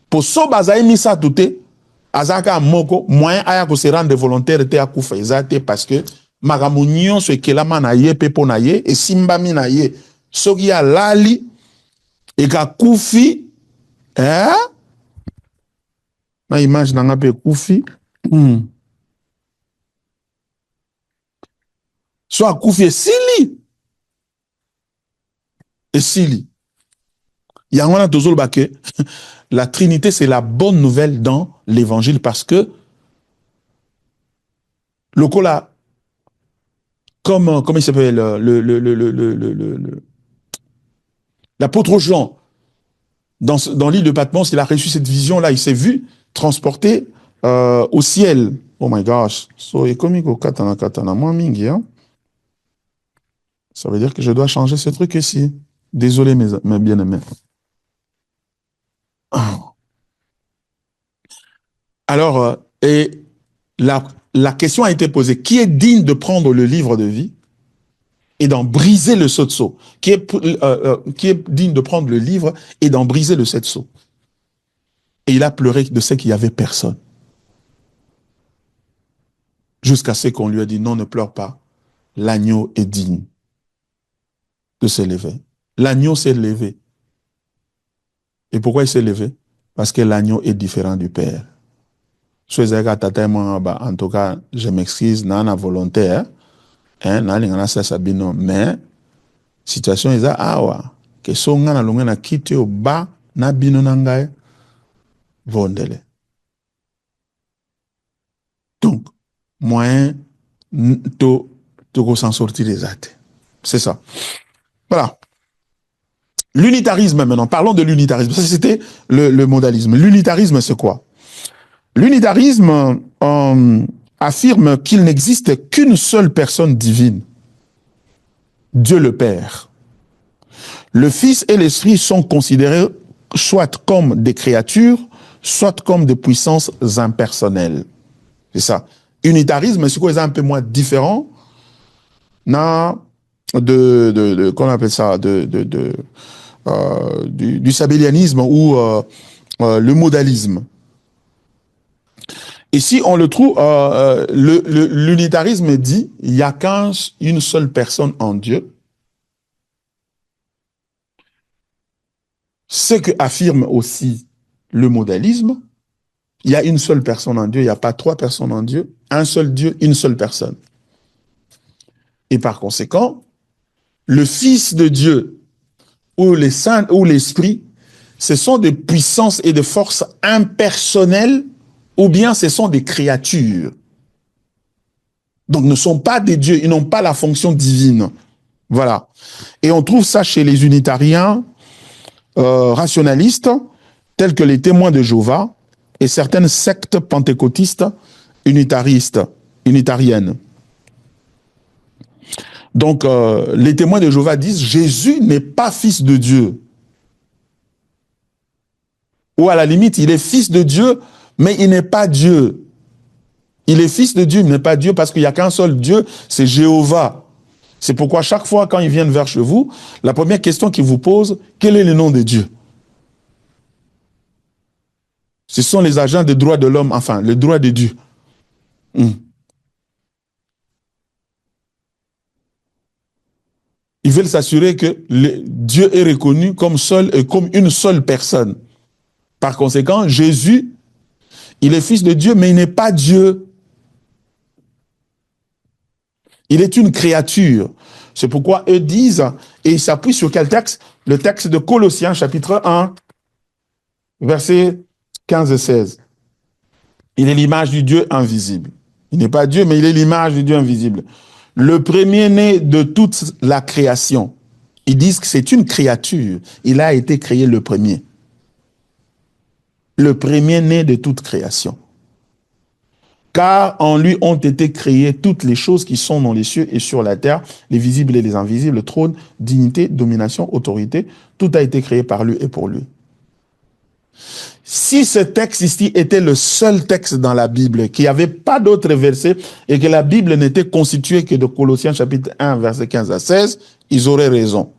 Pour so bazai misa touté azaka moko moyen aya ko se rendre volontaire te akufa ezate parce que makambo nyonso ekelama na ye pe po na ye esimbami na ye soki alali ekakufi na image na nga pe ekufi so akufi esili yango wana tozoloba ke la Trinité c'est la bonne nouvelle dans l'évangile parce que lokola comment il s'appelle l'apôtre Jean dans l'île de Patmos, il a reçu cette vision là, il s'est vu transporté au ciel. Oh my gosh, so katana moi mingi hein. Ça veut dire que je dois changer ce truc ici. Désolé mes bien-aimés. Alors et la question a été posée, qui est digne de prendre le livre de vie et d'en briser le seau de sceau? Qui est digne de prendre le livre et d'en briser le seau de sceau? Et il a pleuré de ce qu'il n'y avait personne. Jusqu'à ce qu'on lui a dit, non, ne pleure pas. L'agneau est digne de se lever. L'agneau s'est levé. Et pourquoi il s'est levé? Parce que l'agneau est différent du Père. En tout cas, je m'excuse, non, volontaire. Mais situation est awa que songa na longa na kiti o ba na bino nangaye vondele. Donc moyen to s'en sortir des athées. C'est ça. Voilà. L'unitarisme maintenant, parlons de l'unitarisme. Ça c'était le modalisme. L'unitarisme c'est quoi? L'unitarisme affirme qu'il n'existe qu'une seule personne divine, Dieu le Père. Le Fils et l'Esprit sont considérés soit comme des créatures, soit comme des puissances impersonnelles. C'est ça. Unitarisme, c'est quoi, un peu moins différent qu'on appelle ça, du sabellianisme ou le modalisme. Ici, on le trouve, l'unitarisme dit, il n'y a qu'une seule personne en Dieu. Ce que affirme aussi le modalisme, il y a une seule personne en Dieu, il n'y a pas trois personnes en Dieu, un seul Dieu, une seule personne. Et par conséquent, le Fils de Dieu ou les saints ou l'Esprit, ce sont des puissances et des forces impersonnelles ou bien ce sont des créatures. Donc ne sont pas des dieux, ils n'ont pas la fonction divine. Voilà. Et on trouve ça chez les unitariens rationalistes, tels que les témoins de Jéhovah et certaines sectes pentecôtistes unitariennes. Donc les témoins de Jéhovah disent Jésus n'est pas fils de Dieu. Ou à la limite, il est fils de Dieu, mais il n'est pas Dieu. Il est fils de Dieu, il n'est pas Dieu parce qu'il n'y a qu'un seul Dieu, c'est Jéhovah. C'est pourquoi chaque fois quand ils viennent vers chez vous, la première question qu'ils vous posent, quel est le nom de Dieu? Ce sont les agents des droits de l'homme, enfin, les droits de Dieu. Ils veulent s'assurer que Dieu est reconnu comme seul et comme une seule personne. Par conséquent, Jésus, il est fils de Dieu, mais il n'est pas Dieu. Il est une créature. C'est pourquoi eux disent, et ils s'appuient sur quel texte? Le texte de Colossiens, chapitre 1, versets 15 et 16. Il est l'image du Dieu invisible. Il n'est pas Dieu, mais il est l'image du Dieu invisible. Le premier-né de toute la création. Ils disent que c'est une créature. Il a été créé le premier. Le premier-né de toute création. Car en lui ont été créées toutes les choses qui sont dans les cieux et sur la terre, les visibles et les invisibles, trône, dignité, domination, autorité, tout a été créé par lui et pour lui. Si ce texte ici était le seul texte dans la Bible, qu'il n'y avait pas d'autres versets et que la Bible n'était constituée que de Colossiens chapitre 1, verset 15 à 16, ils auraient raison.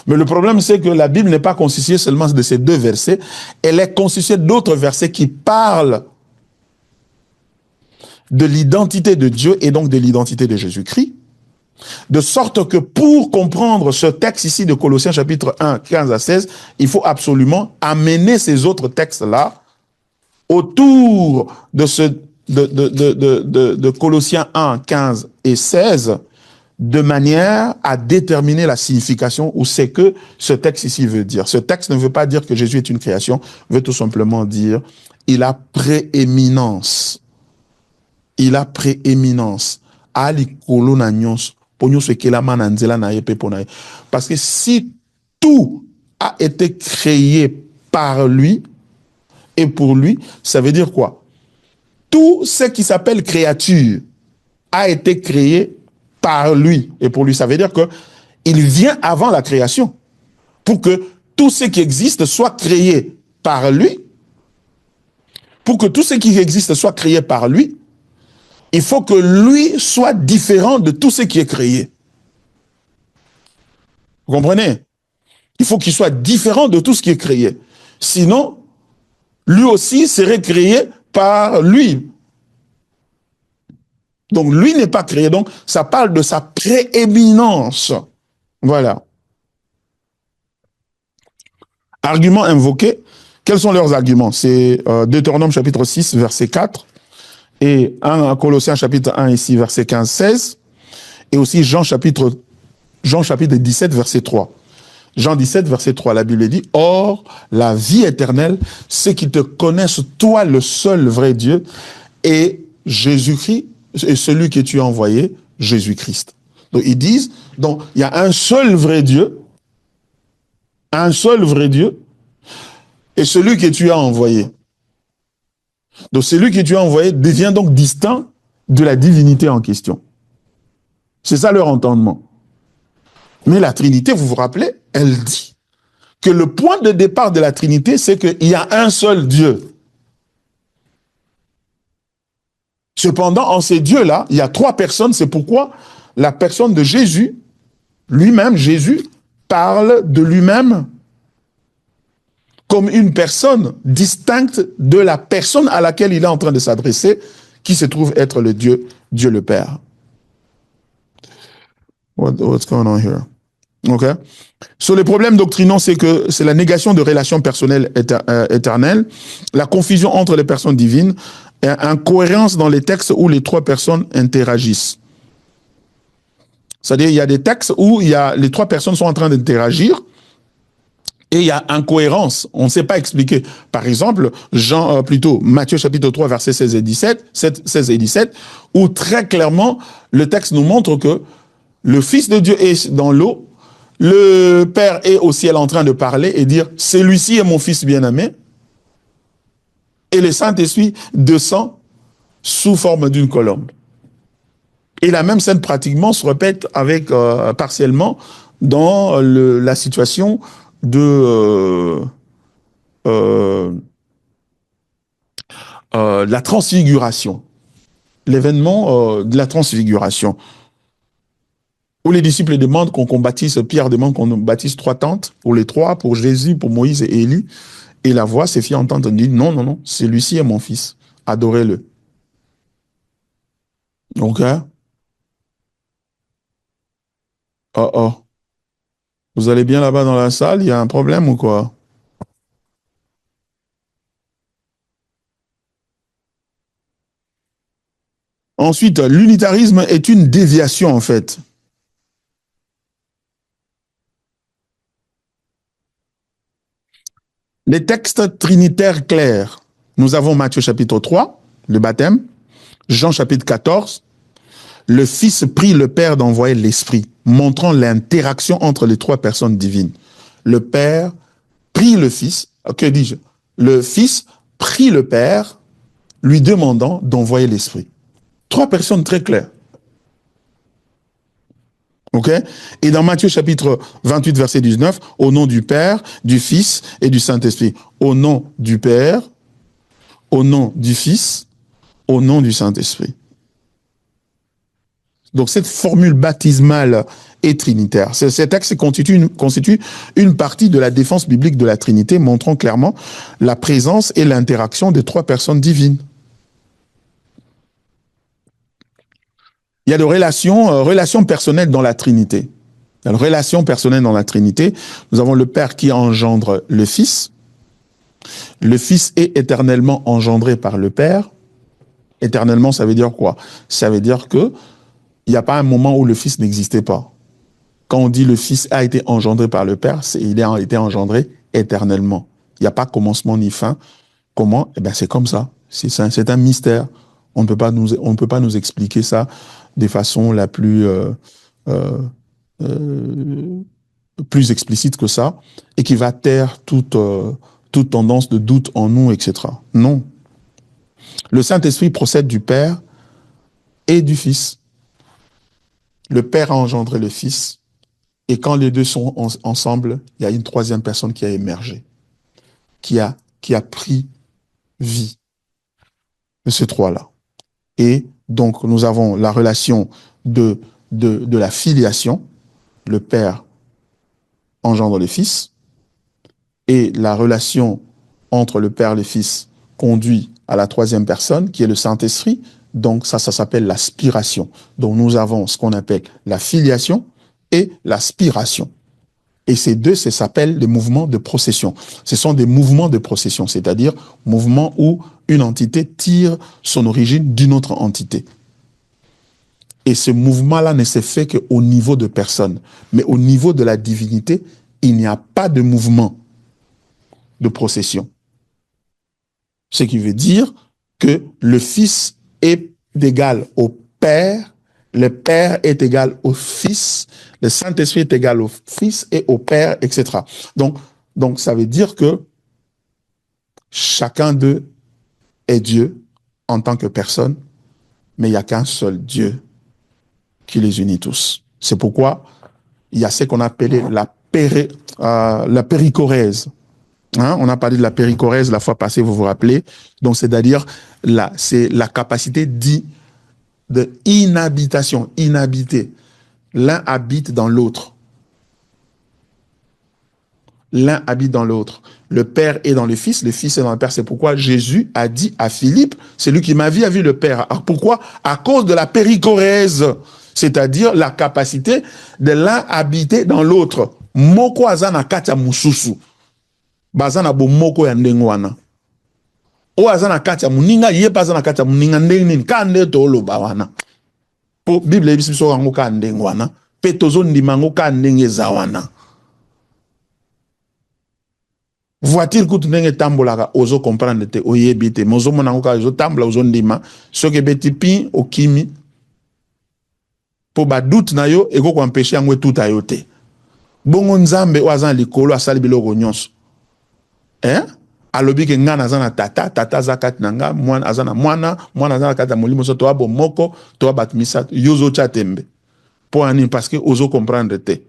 Mais le problème, c'est que la Bible n'est pas constituée seulement de ces deux versets, elle est constituée d'autres versets qui parlent de l'identité de Dieu et donc de l'identité de Jésus-Christ. De sorte que pour comprendre ce texte ici de Colossiens chapitre 1, 15 à 16, il faut absolument amener ces autres textes-là autour de de Colossiens 1, 15 et 16, de manière à déterminer la signification ou ce que ce texte ici veut dire. Ce texte ne veut pas dire que Jésus est une création, veut tout simplement dire il a prééminence. Il a prééminence. Parce que si tout a été créé par lui et pour lui, ça veut dire quoi? Tout ce qui s'appelle créature a été créé par lui et pour lui. Ça veut dire que il vient avant la création pour que tout ce qui existe soit créé par lui. Pour que tout ce qui existe soit créé par lui, il faut que lui soit différent de tout ce qui est créé. Vous comprenez? Il faut qu'il soit différent de tout ce qui est créé. Sinon, lui aussi serait créé par lui. Donc, lui n'est pas créé. Donc, ça parle de sa prééminence. Voilà. Arguments invoqués. Quels sont leurs arguments? C'est Deutéronome chapitre 6, verset 4. Et Colossiens chapitre 1 ici, verset 15-16. Et aussi Jean chapitre 17, verset 3. Jean 17, verset 3, la Bible dit, « Or, la vie éternelle, c'est qu'ils te connaissent, toi, le seul vrai Dieu, et Jésus-Christ, et celui que tu as envoyé, Jésus-Christ. » Donc, ils disent, donc, il y a un seul vrai Dieu, et celui que tu as envoyé. Donc, celui que tu as envoyé devient donc distinct de la divinité en question. C'est ça leur entendement. Mais la Trinité, vous vous rappelez, elle dit que le point de départ de la Trinité, c'est qu'il y a un seul Dieu. Cependant, en ces dieux-là, il y a trois personnes. C'est pourquoi la personne de Jésus, lui-même, Jésus, parle de lui-même comme une personne distincte de la personne à laquelle il est en train de s'adresser, qui se trouve être le Dieu, Dieu le Père. What's going on here? Okay. Sur les problèmes doctrinaux, c'est que c'est la négation de relations personnelles éternelles, la confusion entre les personnes divines, et incohérence dans les textes où les trois personnes interagissent. C'est-à-dire, il y a des textes où les trois personnes sont en train d'interagir, et il y a incohérence, on ne sait pas expliquer. Par exemple, Matthieu chapitre 3, versets 16 et 17, où très clairement, le texte nous montre que le Fils de Dieu est dans l'eau, le Père est au ciel en train de parler et dire, celui-ci est mon Fils bien-aimé, et le Saint-Esprit descend sous forme d'une colombe. Et la même scène pratiquement se répète avec partiellement dans la situation de la transfiguration, l'événement de la transfiguration, où les disciples demandent qu'on bâtisse, Pierre demande qu'on bâtisse 3 tentes, pour les 3, pour Jésus, pour Moïse et Élie, et la voix s'est fait entendre, dit non, non, non, celui-ci est mon fils, adorez-le. Donc, vous allez bien là-bas dans la salle, il y a un problème ou quoi? Ensuite, l'unitarisme est une déviation en fait. Les textes trinitaires clairs, nous avons Matthieu chapitre 3, le baptême, Jean chapitre 14, le Fils prie le Père d'envoyer l'Esprit, montrant l'interaction entre les trois personnes divines. Le Père prie le Fils, que dis-je? Le Fils prie le Père, lui demandant d'envoyer l'Esprit. 3 personnes très claires. Ok? Et dans Matthieu chapitre 28, verset 19, au nom du Père, du Fils et du Saint-Esprit. Au nom du Père, au nom du Fils, au nom du Saint-Esprit. Donc cette formule baptismale est trinitaire. Ces textes constituent une partie de la défense biblique de la Trinité, montrant clairement la présence et l'interaction des 3 personnes divines. Il y a de relations personnelles dans la Trinité. Il y a de relations personnelles dans la Trinité. Nous avons le Père qui engendre le Fils. Le Fils est éternellement engendré par le Père. Éternellement, ça veut dire quoi? Ça veut dire que il n'y a pas un moment où le Fils n'existait pas. Quand on dit le Fils a été engendré par le Père, il a été engendré éternellement. Il n'y a pas commencement ni fin. Comment? Eh bien, c'est comme ça. C'est un mystère. On ne peut pas nous expliquer ça de façon la plus plus explicite que ça, et qui va taire toute tendance de doute en nous, etc. Non. Le Saint-Esprit procède du Père et du Fils. Le Père a engendré le Fils, et quand les deux sont ensemble, il y a une troisième personne qui a émergé, qui a pris vie de ces trois-là. Et donc, nous avons la relation de la filiation, le Père engendre le Fils, et la relation entre le Père et le Fils conduit à la troisième personne, qui est le Saint-Esprit. Donc ça s'appelle l'aspiration. Donc nous avons ce qu'on appelle la filiation et l'aspiration. Et ces deux, ça s'appelle des mouvements de procession. Ce sont des mouvements de procession, c'est-à-dire mouvements où une entité tire son origine d'une autre entité. Et ce mouvement-là ne se fait qu'au niveau de personne. Mais au niveau de la divinité, il n'y a pas de mouvement de procession. Ce qui veut dire que le Fils est égal au Père, le Père est égal au Fils, le Saint-Esprit est égal au Fils et au Père, etc. Donc ça veut dire que chacun d'eux est Dieu en tant que personne, mais il n'y a qu'un seul Dieu qui les unit tous. C'est pourquoi il y a ce qu'on appelait la périchorèse. Hein, on a parlé de la périchorèse la fois passée, vous vous rappelez. Donc, c'est-à-dire, c'est la capacité de inhabitation, inhabiter. L'un habite dans l'autre. L'un habite dans l'autre. Le Père est dans le Fils est dans le Père. C'est pourquoi Jésus a dit à Philippe, celui qui m'a vu a vu le Père. Alors, pourquoi? À cause de la périchorèse, c'est-à-dire la capacité de l'un habiter dans l'autre. Moko azana katia mususu. Bazana bomoko ya ndenge wana. O azana katia muninga ye bazana katia muninga ndenge nini ka nde to loba wana. Po Bible ebisi biso yango ka ndenge wana. Pe tozo ndima ngo ka ndenge za wana. Voiture kutu ndenge tambolaka ozo comprendre te oyebi te mozo mona ngo ka ozo tambola ozo ndima soki beti pi okimi po ba doute na yo eko ko empêcher yango tout ayo te. Bongo Nzambe o azana likolo asali biloko nyonso. Alobi ke nga nazana tata zakat nanga mwana azana mwana azana kata molimo so to abo moko to abatmisa yozo chatembe po ani parce que ozo comprendre te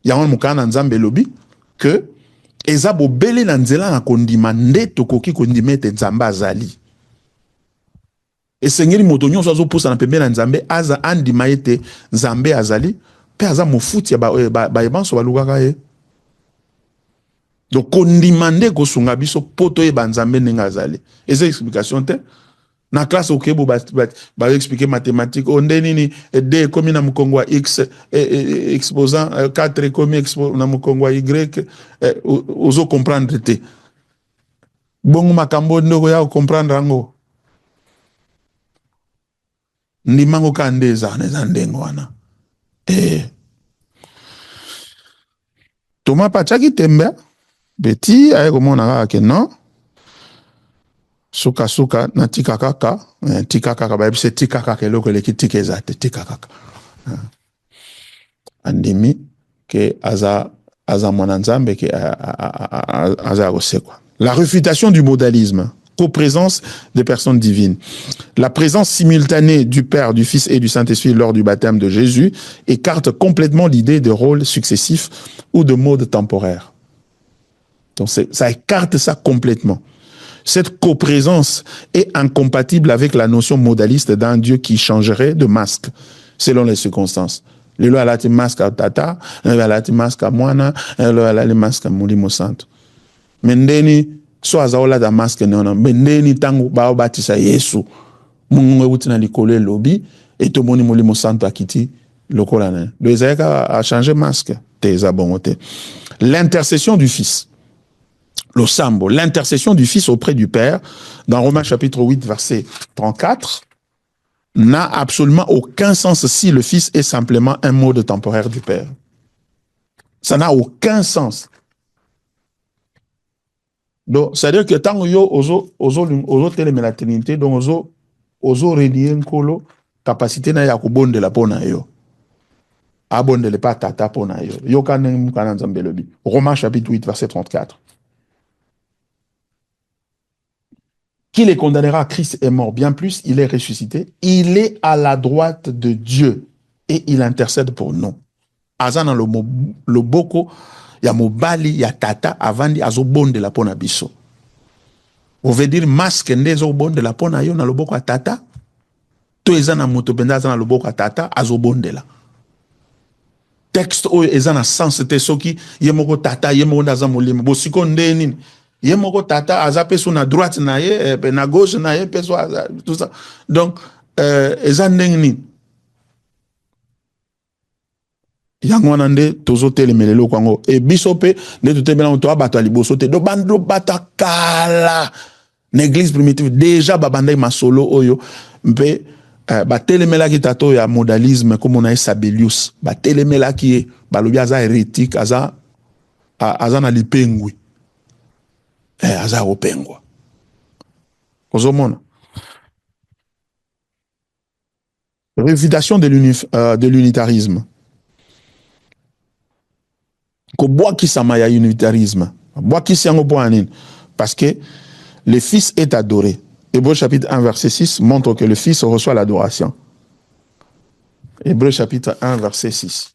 yango mukana Nzambe lobi que ezabo bele na nzela na kondima nde tokoki kondima ete Nzambe azali esengeli moto nyonso azopusa na pembeni na Nzambe aza andima ete Nzambe azali pe aza mofuti ya ba ebanso balukaka ye. Donc, on demande que son abisso poto e banzambe n'engazali. Et c'est explication te. Na classe ok bo ba expliquer mathématiques. On denini d comme na mukongwa x exposant 4 comme expo na mukongwa y ozo comprendre te. Bongo makambo ndoko ya comprendre ango. Ndimango kandeza neza ndengo wana. Thomas Pachaki tembe. Beti aye komona ke non suka na tika kaka ba ebise tika kaka eloko leki tika ezate tika kaka andimi ke aza mwana Nzambe ke aza kosekwa. La réfutation du modalisme, coprésence des personnes divines. La présence simultanée du Père, du Fils et du Saint-Esprit lors du baptême de Jésus écarte complètement l'idée de rôles successifs ou de modes temporaires. Donc ça écarte ça complètement. Cette coprésence est incompatible avec la notion modaliste d'un Dieu qui changerait de masque selon les circonstances. Le loi a la masque à tata, le loi a la masque à moana, le loi a la masque à molimo santo. Mendeni so azaola da masque non mendeni tango ba batisa Yesu. Mungu uti na likolo lobi et to moni molimo santo akiti lokola na. Le Ezaka a changé masque. L'intercession du Fils. Le sambo, l'intercession du Fils auprès du Père, dans Romains chapitre 8, verset 34, n'a absolument aucun sens si le Fils est simplement un mode temporaire du Père. Ça n'a aucun sens. Donc, c'est-à-dire que tant que ozo télémé la Trinité, donc ozo relier nkolo capacité na ya kubonde la pona yo. Abonde le pas tata pona yo. Yo kanen mukana nzambe lobi. Romains chapitre 8, verset 34. Qui les condamnera? Christ est mort. Bien plus, il est ressuscité. Il est à la droite de Dieu et il intercède pour nous. Azana le boko, ya mobali, ya tata, avandi azobonde la pona biso. Vous veut dire masque ndezo bonde la pona yo na le boko a tata? To ezana moto benda azana le boko a tata, azobonde la. Texte o ezana sens te soki, yemoko tata, yemoko ndaza molimo. Bo siko ndenini. Yemoko tata azape sur na droite na ye, na gauche na ye, tout ça. Donc, ezan nengni. Yango nande tozo telemelelo kwango. E bisope ne tout temela to abato aliboso te. Do bando batakala. L'église primitive déjà babandai masolo oyo mpe ba telemela ki tato ya modalisme comme on a Sabellius. Ba telemela ki balobi aza hérétique aza na lipengwi. Aza opengwa. Kozomona. Réfutation de l'unitarisme. Ko boa ki samaya unitarisme. Boa ki siango poanin. Parce que le Fils est adoré. Hébreux chapitre 1 verset 6 montre que le Fils reçoit l'adoration. Hébreux chapitre 1 verset 6.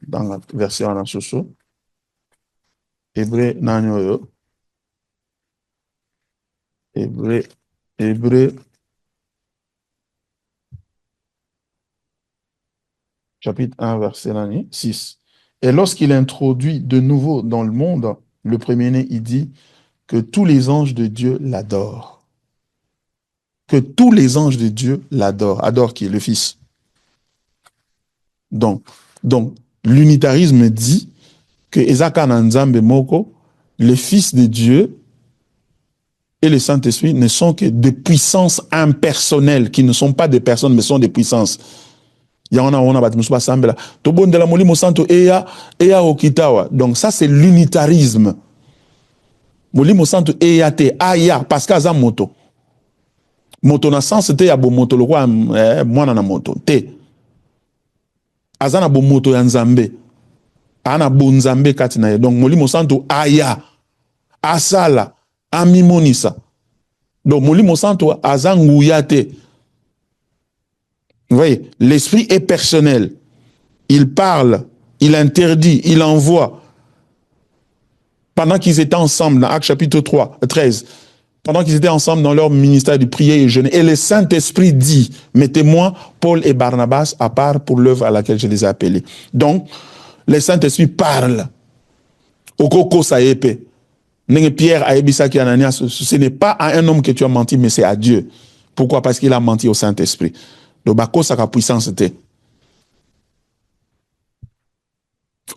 Dans la version en soso. Hébreux nanyo. Hébreux chapitre 1 verset 6. Et lorsqu'il introduit de nouveau dans le monde, le premier-né, il dit que tous les anges de Dieu l'adorent. Que tous les anges de Dieu l'adorent. Adore qui est le Fils. Donc l'unitarisme dit que Ezaka Nzambe Moko, le Fils de Dieu et le Saint-Esprit ne sont que des puissances impersonnelles, qui ne sont pas des personnes, mais sont des puissances. Donc ça, c'est l'unitarisme. Molimo santo eyate aya parce que aza moto. Moto na sens te ya bo moto lo kwa mwana na moto te. Aza na bo moto ya nzambe. Ana bo nzambe kati na ye. Donc molimo santo aya asala amimonisa. Donc molimo santo aza nguya te. Vous voyez, l'esprit est personnel. Il parle, il interdit, il envoie. Pendant qu'ils étaient ensemble, dans Actes chapitre 13, pendant qu'ils étaient ensemble dans leur ministère de prière et jeûner, et le Saint-Esprit dit, mettez-moi Paul et Barnabas à part pour l'œuvre à laquelle je les ai appelés. Donc, le Saint-Esprit parle. Okoko saepe. Pierre a ebisaki Ananias, ce n'est pas à un homme que tu as menti, mais c'est à Dieu. Pourquoi? Parce qu'il a menti au Saint-Esprit. Donc, bako saka puissance était.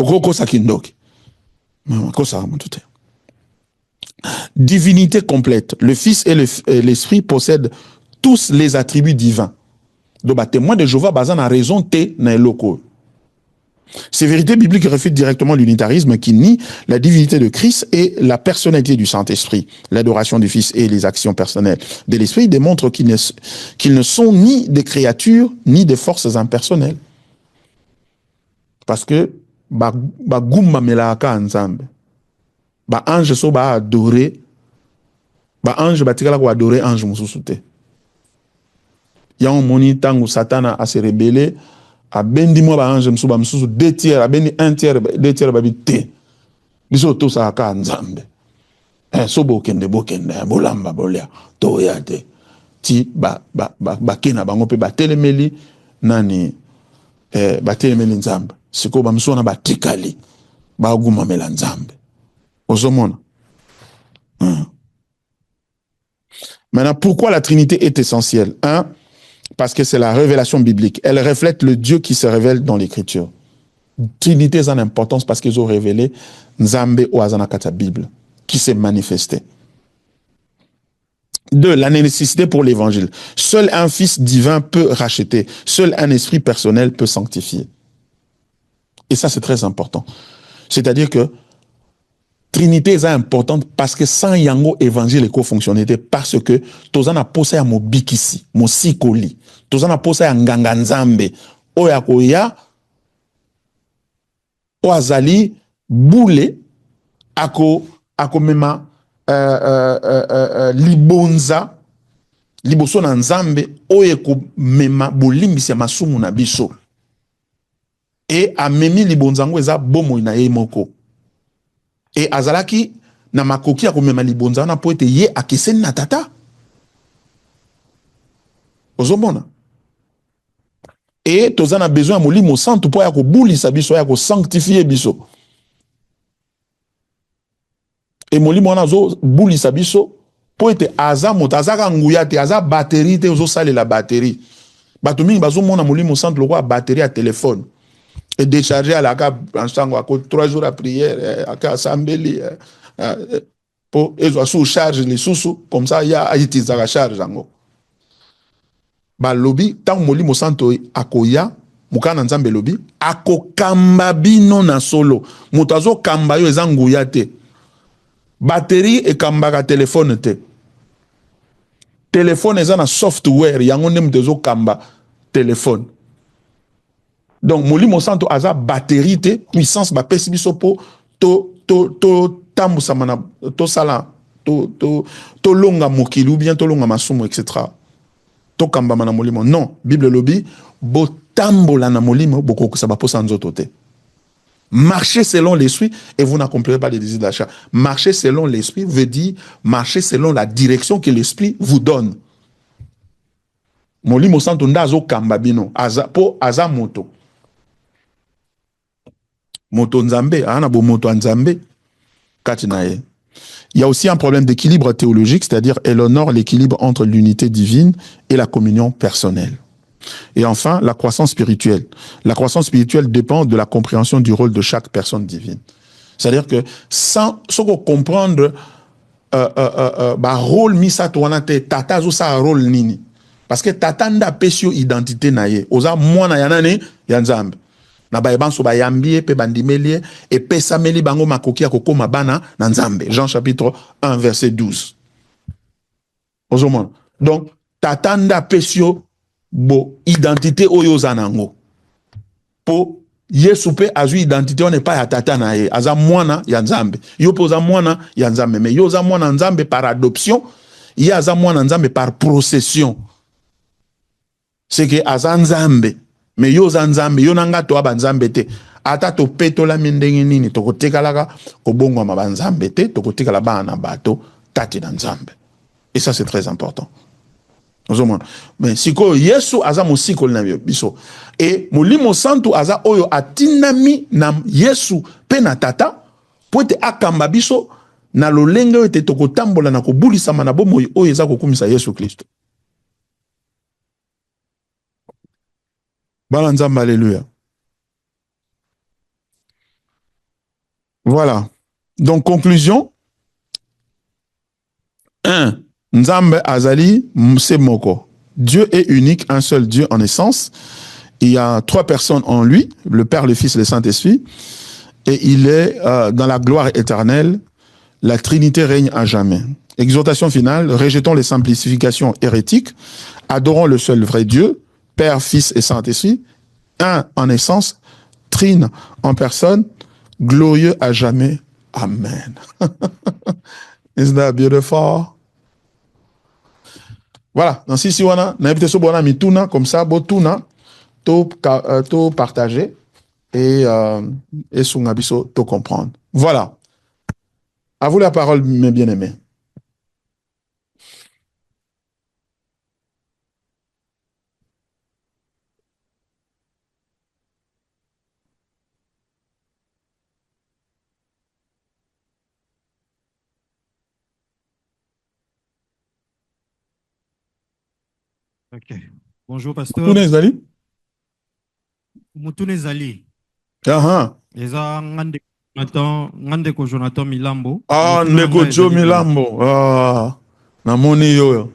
Okoko sakindoki. Divinité complète. Le Fils et l'Esprit possèdent tous les attributs divins. Donc, témoin de Jéhovah, bazan a raison, te na eloko. Ces vérités bibliques refutent directement l'unitarisme qui nie la divinité de Christ et la personnalité du Saint-Esprit. L'adoration du Fils et les actions personnelles de l'Esprit démontrent qu'ils ne sont ni des créatures, ni des forces impersonnelles. Parce que gumba melaka nzambe. Ange so ba adorer. Ange batikala ko adorer ange mususu te. Ya moni tangu satana a se rebeller. A bendi mo ba ange mususu 2 tiers, a bendi 1 tiers, 2 tiers ba bité. Biso to sa ka nzambe. So bokende bolamba bolia to yate. Ti ba kena bango pe ba telemeli nani ba telemeli nzambe. Siko ba msona ba tikali ba guma mela nzambe. Ozomona. Maintenant, pourquoi la Trinité est essentielle? 1. parce que c'est la révélation biblique. Elle reflète le Dieu qui se révèle dans l'Écriture. Trinité a une importance parce qu'ils ont révélé Nzambe ou Azanakata Bible, qui s'est manifesté. 2. La nécessité pour l'évangile. Seul un fils divin peut racheter. Seul un esprit personnel peut sanctifier. Et ça, c'est très important. C'est-à-dire que Trinité est importante parce que sans yango évangile eko fonctionnalité parce que tozana posa ya mobikisi, mosikoli, tozana posa ya nganga nzambe, oya koya, oazali boule ako mema libonza liboso na nzambe oye ko mema bolimbisi ya masumu na biso. Et amemi libonzango eza bomo na ye moko. Et azalaki na makoki ya komema libonza na po ete ye akeseni na tata. Ozomona. Et tozana besoin ya molimo santu po ya kobulisa biso, ya ko sanctifier biso. Et molimo wana zo bulisa biso po ete aza moto azaka nguya te, aza batterie te, ozo sale la batterie. Bato mingi bazo mona molimo santu lokwa batterie à téléphone. Et décharger à la cap en sango à 3 jours à prière à assemblée pour ils sous charge les sous comme ça il y a itiza la charge ango ba lobby tant molimo santo akoya mukana nzambe lobby akokamba bino na solo mutazo kamba yo ezanguya te batterie e kambaka téléphone te téléphone ezana software yango nde mutazo kamba téléphone. Donc, molimo santo aza batterie te, puissance ba pesi biso po to tambusa mana to sala to longa mokili ou bien to longa masumo etc. To kamba mana molimo. Non, Bible lobi bo tambola na molimo boko ko ba posa nzoto te. Marcher selon l'esprit et vous n'accomplirez pas les désirs d'achat. Marcher selon l'esprit veut dire marcher selon la direction que l'esprit vous donne. Molimo santo ndazo kamba bino aza po aza moto. Moto nzambe, ana bo moto nzambe, katinaye. Il y a aussi un problème d'équilibre théologique, c'est-à-dire elle honore l'équilibre entre l'unité divine et la communion personnelle. Et enfin, la croissance spirituelle. La croissance spirituelle dépend de la compréhension du rôle de chaque personne divine. C'est-à-dire que sans comprendre bah rôle misa toanate tata zo sa rôle nini. Parce que tata nda pesio identité naye. Oza mwana yanane yanzambe. Na baebanso bayambie pe bandimelie et pesameli bango makoki ya kokoma bana na nzambe. Jean chapitre 1 verset 12. Ozomona. Donc tatanda pesio bo identité oyo zanango. Po Yesu pe azu identité on n'est pas ya tata na ye. Aza mwana ya nzambe. Yo poza mwana ya nzambe mais yo za mwana nzambe par adoption, ye aza mwana nzambe par procession. C'est que aza nzambe. Mais yo za nzambe, yo nanga to abanzambe te. Ata to petola mindenge nini, to kotekalaka, kobongwa mabanzambe te, to kotekala bana bato, kati na nzambe. Et ça, c'est très important. Mais siko Yesu aza mosiko na biso. Et molimo santo aza oyo atinami na Yesu pe na tata, po ete akamba biso na lolenge oyo ete tokotambola na kobulisama na bomoi oyo eza kokumisa Yesu Kristo. Balanzamba, alléluia. Voilà. Donc, conclusion. 1. Nzambe Azali Msemoko. Dieu est unique, un seul Dieu en essence. Il y a 3 personnes en lui, le Père, le Fils et le Saint-Esprit. Et il est dans la gloire éternelle. La Trinité règne à jamais. Exhortation finale. Rejetons les simplifications hérétiques. Adorons le seul vrai Dieu, Père, Fils et Saint-Esprit. Un en essence, trine en personne, glorieux à jamais. Amen. Isn't that beautiful? Voilà. Donc, si wana, n'invite so bona mituna, comme ça, botuna, to partager et sungabiso to comprendre. Voilà. À vous la parole, mes bien-aimés. Ok. Bonjour, pasteur. Mutune ezali? Mutune Zali. Aha. Eza ngande ko Jonathan Milambo. Ah, Mutuna ndeko nga Joe ezali Jonathan. Milambo. Ah, namoni yo.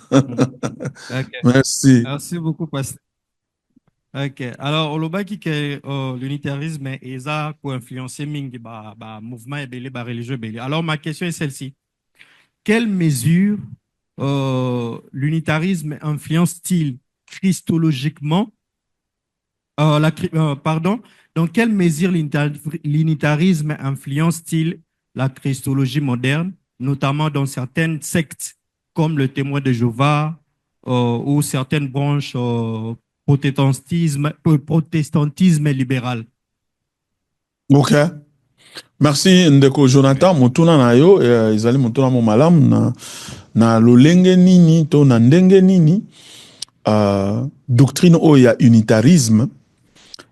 Ok. Merci. Merci beaucoup, pasteur. Ok. Alors, olobaki que l'unitarisme est pour influencer mingi mouvement ebele religieux ebele. Alors, ma question est celle-ci. Quelle mesure l'unitarisme influence-t-il christologiquement pardon, dans quelle mesure l'unitarisme influence-t-il la christologie moderne, notamment dans certaines sectes comme le Témoin de Jéhovah ou certaines branches protestantisme libéral? Ok. Merci ndeko Jonathan mutuna na yo ezali mutuna mo malamu na lolenge nini to na ndenge nini doctrine oyo ya unitarisme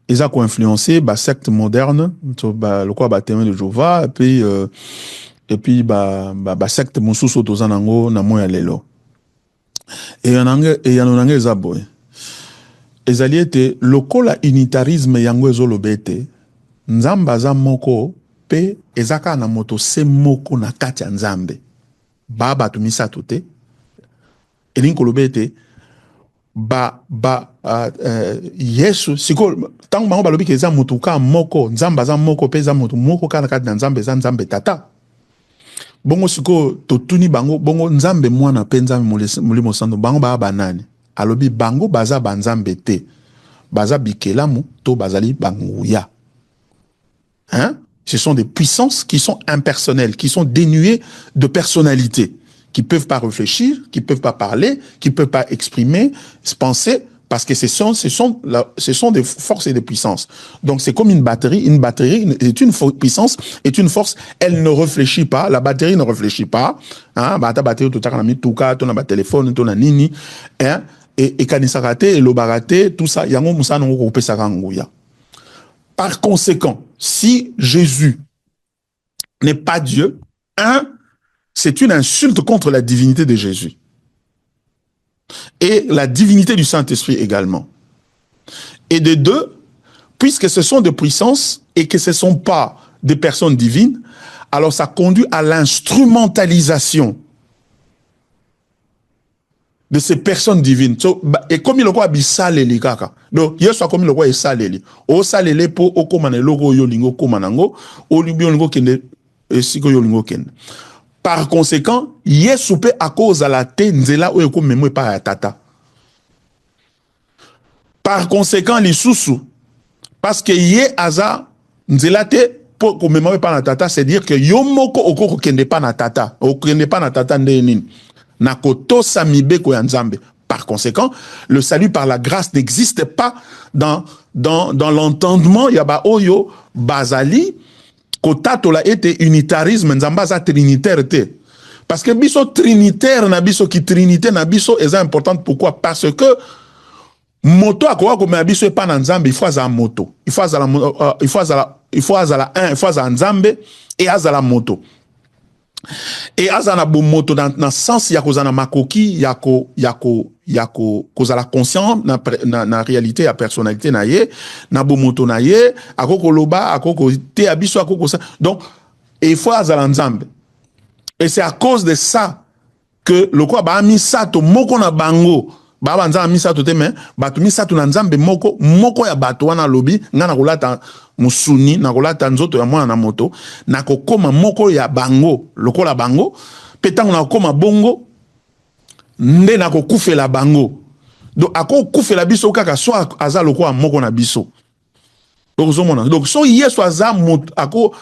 eza ko influencer ba secte moderne to ba lokwa ba Témoin de Jéhovah et puis ba secte mosusu toza nango na moya lelo et yanonange eza boye ezali ete lokola unitarisme yango ezoloba ete nzambe aza moko pe ezaka na moto se moko na kati ya nzambe bato misato te elingi koloba ete yesu siko ntango bango balobi ke eza motu ka moko nzambe aza moko pe eza motu moko kaka na kati na nzambe eza nzambe tata bongo siko totuni bango bongo nzambe mwana pe nzambe molimo santo bango baya banani alobi bango baza banzambe te baza bikelamu to bazali banguya. Hein? Ce sont des puissances qui sont impersonnelles, qui sont dénuées de personnalité, qui ne peuvent pas réfléchir, qui ne peuvent pas parler, qui ne peuvent pas exprimer, se penser, parce que ce sont des forces et des puissances. Donc c'est comme une batterie est une puissance, est une force, elle ne réfléchit pas, la batterie ne réfléchit pas. Hein? Ta batterie, tout ton téléphone, ton nini, hein? Et kanisarate, et lobarate, tout ça, yango musa nongo kope saranguya. Par conséquent, si Jésus n'est pas Dieu, c'est une insulte contre la divinité de Jésus. Et la divinité du Saint-Esprit également. Et de deux, puisque ce sont des puissances et que ce ne sont pas des personnes divines, alors ça conduit à l'instrumentalisation de ces personnes divines. Et comme il y a des saleli kaka. Donc, il y a comme il y a des saleli. O saleli po o komane logo yo lingo komanango, o libio lingo kende, siko yo lingo kende. Par conséquent, yé soupe à cause à la te nzela o yoko memo pa ya tata. Par conséquent, les sous parce que yé aza nzela te po ko memo pa na tata, c'est dire que yo moko okoko kende pa na tata, o kende pa na tata nde nini. Par conséquent, le salut par la grâce n'existe pas dans l'entendement. Yaba oyo bazali kotato la été unitarisme nzambaza trinitaire te. Parce que biso trinitaire na biso ki trinité na biso est importante. Pourquoi? Parce que moto akowa comme biso e pas na nzambe, il faut azala moto. Il faut azala un, il faut azala nzambe et azala moto. Et azana bo moto dans sens ya kozana makoki yako kozala conscient na réalité ya personnalité na ye na bo moto na ye akoko loba akoko te abiso akoko ça. Donc il faut azala nzambe. Et c'est à cause de ça que le quoi ba misato moko na bango ba banza misato te mais batu misato na nzambe moko ya bato wana lobi ngana kolata musuni na kolata nzoto ya mwana na moto na kokoma moko ya bango lokola bango petango na kokoma bongo nde na kokufela bango donc ako kufela biso kaka so aza lokola moko na biso donc so yeso aza moto ako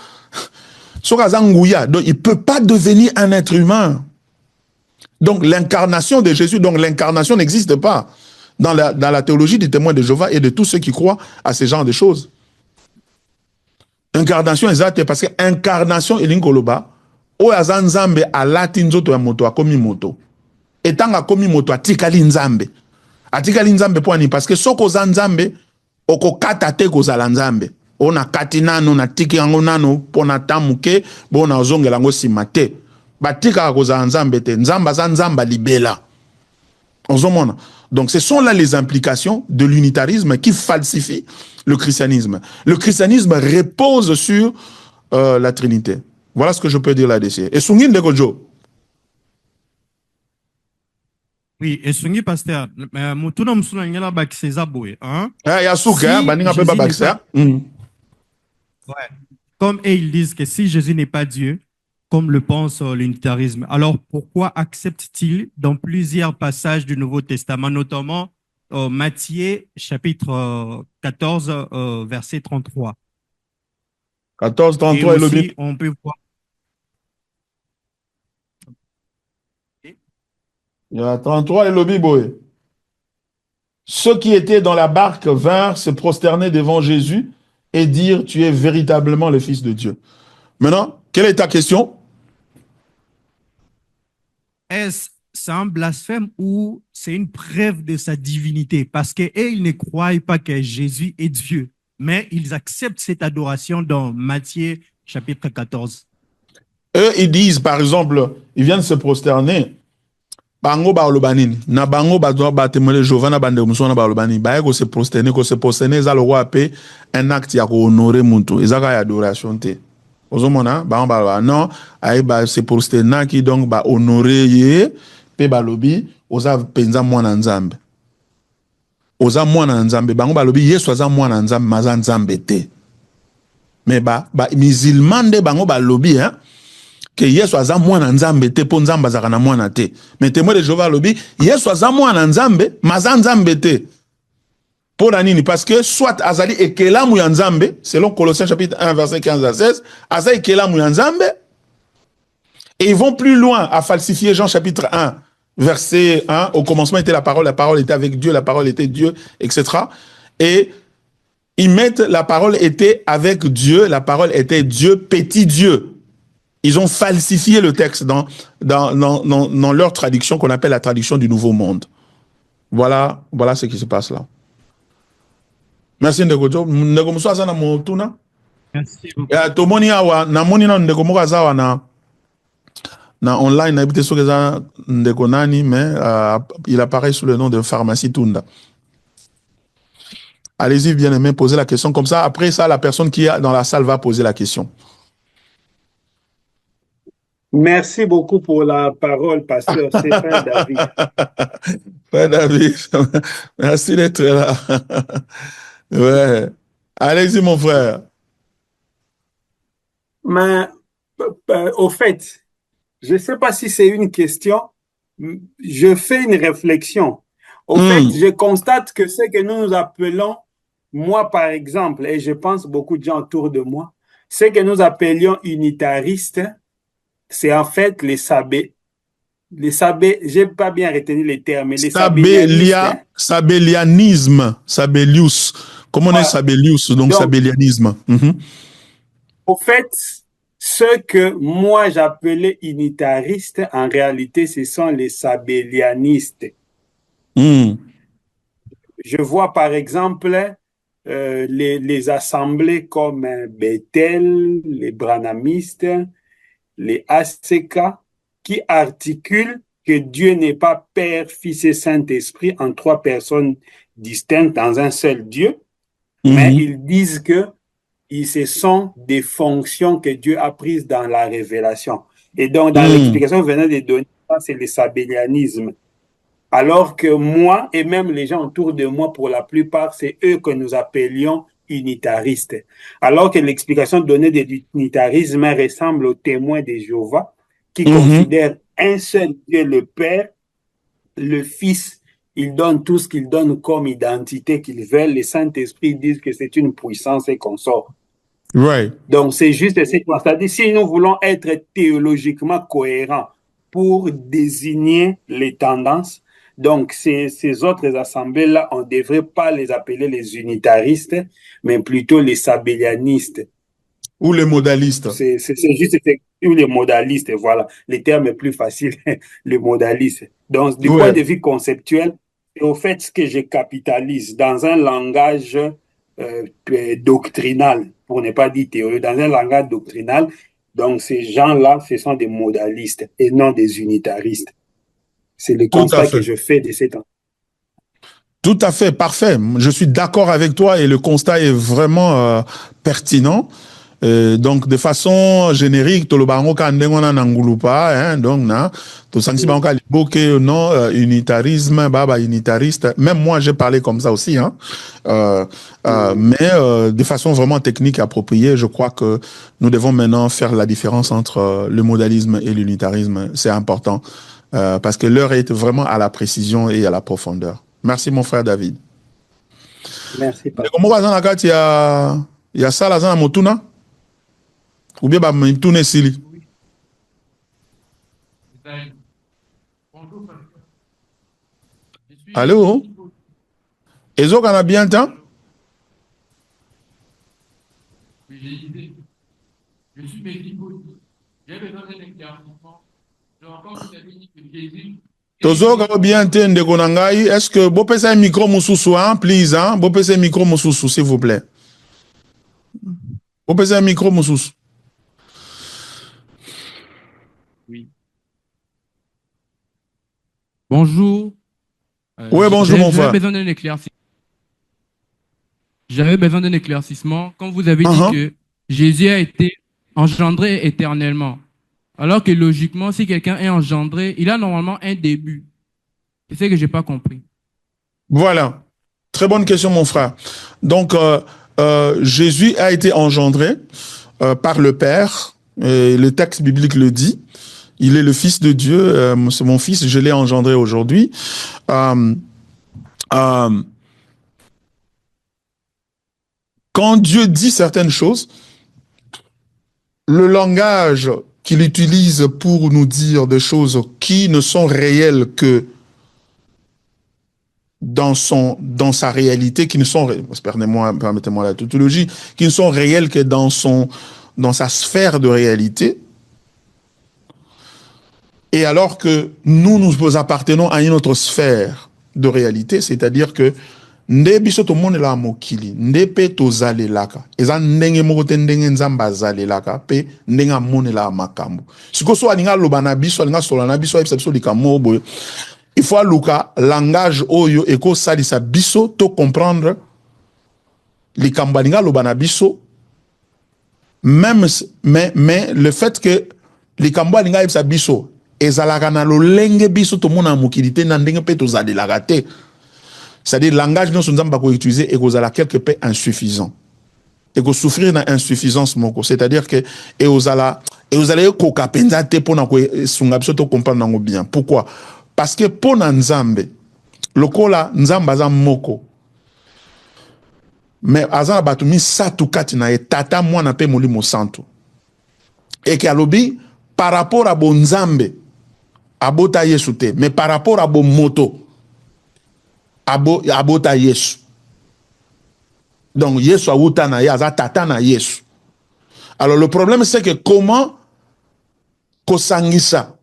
so aza nguya donc il peut pas devenir un être humain. Donc l'incarnation de Jésus, donc l'incarnation n'existe pas dans la théologie du Témoin de Jéhovah et de tous ceux qui croient à ce genre de choses. Incarnation exacte parce que incarnation et l'ingoloba, o azanzambe a latinzoto ya moto a komi moto. Et tant a komi moto a tikali nzambe. A tikali nzambe po ani parce que soko zanzambe oko kata te ko zalanzambe. On a katinano na tiki yango nano pona tamuke bona ozongela ngo simate. Batika koza nzambe te nzamba za nzamba libela Donc, ce sont là les implications de l'unitarisme qui falsifie le christianisme. Le christianisme repose sur la Trinité. Voilà ce que je peux dire là-dessus. Et Sungin de Gojo. Oui, et Sungi pasteur, Mutuna Msuna Ngela Bakiseza Boy, hein? Il y a Souk, hein? Baninga Jésus Peba n'est Baxter. pas- Ouais. Comme et ils disent que si Jésus n'est pas Dieu, comme le pense l'unitarisme, alors pourquoi accepte-t-il dans plusieurs passages du Nouveau Testament, notamment Matthieu chapitre 14, verset 33. 14, Et 33 et le aussi, but. on peut voir. Il y a 33 et le Biboé. Ceux qui étaient dans la barque vinrent se prosterner devant Jésus et dire, tu es véritablement le Fils de Dieu. Maintenant, quelle est ta question? Est-ce c'est un blasphème ou c'est une preuve de sa divinité? Parce qu'ils ne croient pas que Jésus est Dieu, mais ils acceptent cette adoration dans Matthieu chapitre 14. Eux, ils disent, par exemple, ils viennent se prosterner. Bango ba olobanini. Na bango ba doit ba témoigner Jéhovah na bande musona ba olobani. Ba ko se prosterner za le roi paix un acte ya ko honorer muntu. Ezaka ya adoration te. Ozomona ba ba non, ay ba se prosterner qui donc ba honorer ye pe ba lobi oza penza mwana nzambe. Oza mwana nzambe bango ba lobi Yesu aza mwana nzambe maza nzambe te. Mais ba musulman de bango ba lobi hein que Yesu aza mwana nzambe te po nzambe azaka na mwana te. Mais témoin de Jéhovah lobi Yesu aza mwana nzambe maza nzambe te. Pour la nini parce que soit azali ekelamu ya nzambe selon Colossiens chapitre 1 verset 15 à 16, aza ekelamu ya nzambe et ils vont plus loin à falsifier Jean chapitre 1 verset 1, au commencement était la parole était avec Dieu, la parole était Dieu, etc. Et ils mettent la parole était avec Dieu, la parole était Dieu, petit Dieu. Ils ont falsifié le texte dans leur traduction qu'on appelle la traduction du Nouveau Monde. Voilà ce qui se passe là. Merci Ndegojo. Ndego muso aza na motuna. Merci beaucoup. Ya tomoni awa na moni na ndego moko aza na online na bité soki eza ndeko nani mais il apparaît sous le nom de Pharmacie Tunda. Allez-y bien aimé, posez la question comme ça. Après ça, la personne qui est dans la salle va poser la question. Merci beaucoup pour la parole, pasteur. C'est Frère David. Frère David, merci d'être là. Ouais. Allez-y, mon frère. Mais, au fait, je ne sais pas si c'est une question. Je fais une réflexion. Au fait, je constate que ce que nous appelons, moi par exemple, et je pense beaucoup de gens autour de moi, ce que nous appelions unitaristes, c'est en fait les sabé. Les sabé, j'ai pas bien retenu les termes, mais les sabélianisme, sabélius. Comment on est sabélius, donc sabélianisme. Au fait, ce que moi j'appelais unitaristes, en réalité, ce sont les sabélianistes. Je vois par exemple les assemblées comme Bethel, les branhamistes, les ACK, qui articulent que Dieu n'est pas Père, Fils et Saint-Esprit en trois personnes distinctes dans un seul Dieu, mais ils disent que ce sont des fonctions que Dieu a prises dans la révélation. Et donc, dans l'explication que vous venez de donner, c'est le sabélianisme. Alors que moi, et même les gens autour de moi, pour la plupart, c'est eux que nous appelions unitaristes. Alors que l'explication donnée de l'unitarisme ressemble aux témoins de Jéhovah, qui considèrent un seul Dieu, le Père, le Fils, ils donnent tout ce qu'ils donnent comme identité qu'ils veulent. Les Saint-Esprit disent que c'est une puissance et qu'on sort. Right. Donc, c'est juste ce qu'on c'est-à-dire, si nous voulons être théologiquement cohérents pour désigner les tendances, donc ces autres assemblées-là, on ne devrait pas les appeler les unitaristes, mais plutôt les sabélianistes. Ou les modalistes. C'est juste, ou les modalistes, voilà. Les termes plus faciles, les modalistes. Donc, du point de vue conceptuel, c'est au fait ce que je capitalise dans un langage doctrinal, pour ne pas dire théorique, dans un langage doctrinal. Donc, ces gens-là, ce sont des modalistes et non des unitaristes. C'est le Tout à constat fait. que je fais de ces temps. Tout à fait, parfait. Je suis d'accord avec toi et le constat est vraiment pertinent. Donc, de façon générique, tout le bango kandengona nangulupa, hein, donc na, tout ça bango kaliboke non unitarisme, baba unitariste. Même moi, j'ai parlé comme ça aussi, hein. Mais de façon vraiment technique et appropriée, je crois que nous devons maintenant faire la différence entre le modalisme et l'unitarisme. C'est important parce que l'heure est vraiment à la précision et à la profondeur. Merci, mon frère David. Merci, papa. Comment il y a ça, là, motuna? Ou bien, motuna sili? Allô? Ezo, qu'on a bien le temps? Oui, je suis médico. J'ai besoin d'un éclaircissement. Je rencontre une amie de Jésus. Tozo, qu'on a bien le temps de Gonangaï. Est-ce que vous pouvez un micro moussou, hein, please, hein? Vous pouvez un micro moussou, s'il vous plaît. Vous pouvez un micro moussou. Oui. Bonjour. Oui, bonjour, mon frère. J'avais besoin d'un éclaircissement. Quand vous avez dit que Jésus a été engendré éternellement, alors que logiquement, si quelqu'un est engendré, il a normalement un début. C'est ce que je n'ai pas compris. Voilà. Très bonne question, mon frère. Donc, Jésus a été engendré par le Père. Le texte biblique le dit. Il est le Fils de Dieu. C'est mon fils, je l'ai engendré aujourd'hui. Quand Dieu dit certaines choses, le langage qu'il utilise pour nous dire des choses qui ne sont réelles que dans sa réalité, qui ne sont, permettez-moi la tautologie, qui ne sont réelles que dans sa sphère de réalité. Et alors que nous appartenons à une autre sphère de réalité, c'est-à-dire que nde biso to monela mokili nde pe to zalelaka eza ndenge moko te ndenge nzamba zalelaka pe ndenge monela makambo siko so aninga loba na biso aninga sola na biso ayebisa biso likambo boye il faut aluka langage oyo eko salisa biso to comprendre likambo aninga loba na biso même mais le fait que likambo aninga ayebisa biso ezalaka na lolenge biso to mona mokili te na ndenge pe to zalelaka te. C'est-à-dire, le langage que nous avons utilisé est quelque peu insuffisant. Et que souffrir d'une insuffisance, c'est-à-dire que vous allez comprendre bien. Pourquoi? Parce que pour Nzambe, le kola Nzamba za moko. Mais azan batumi satu katina e tata mwana pe molimo santo. Et que alobi par rapport à bon Nzambe, abota Yesu te, mais par rapport à bon moto. Abota Yesu. Donc, Yesu awuta na yaza tata na Yesu. Alors, le problème, c'est que comment kosangisa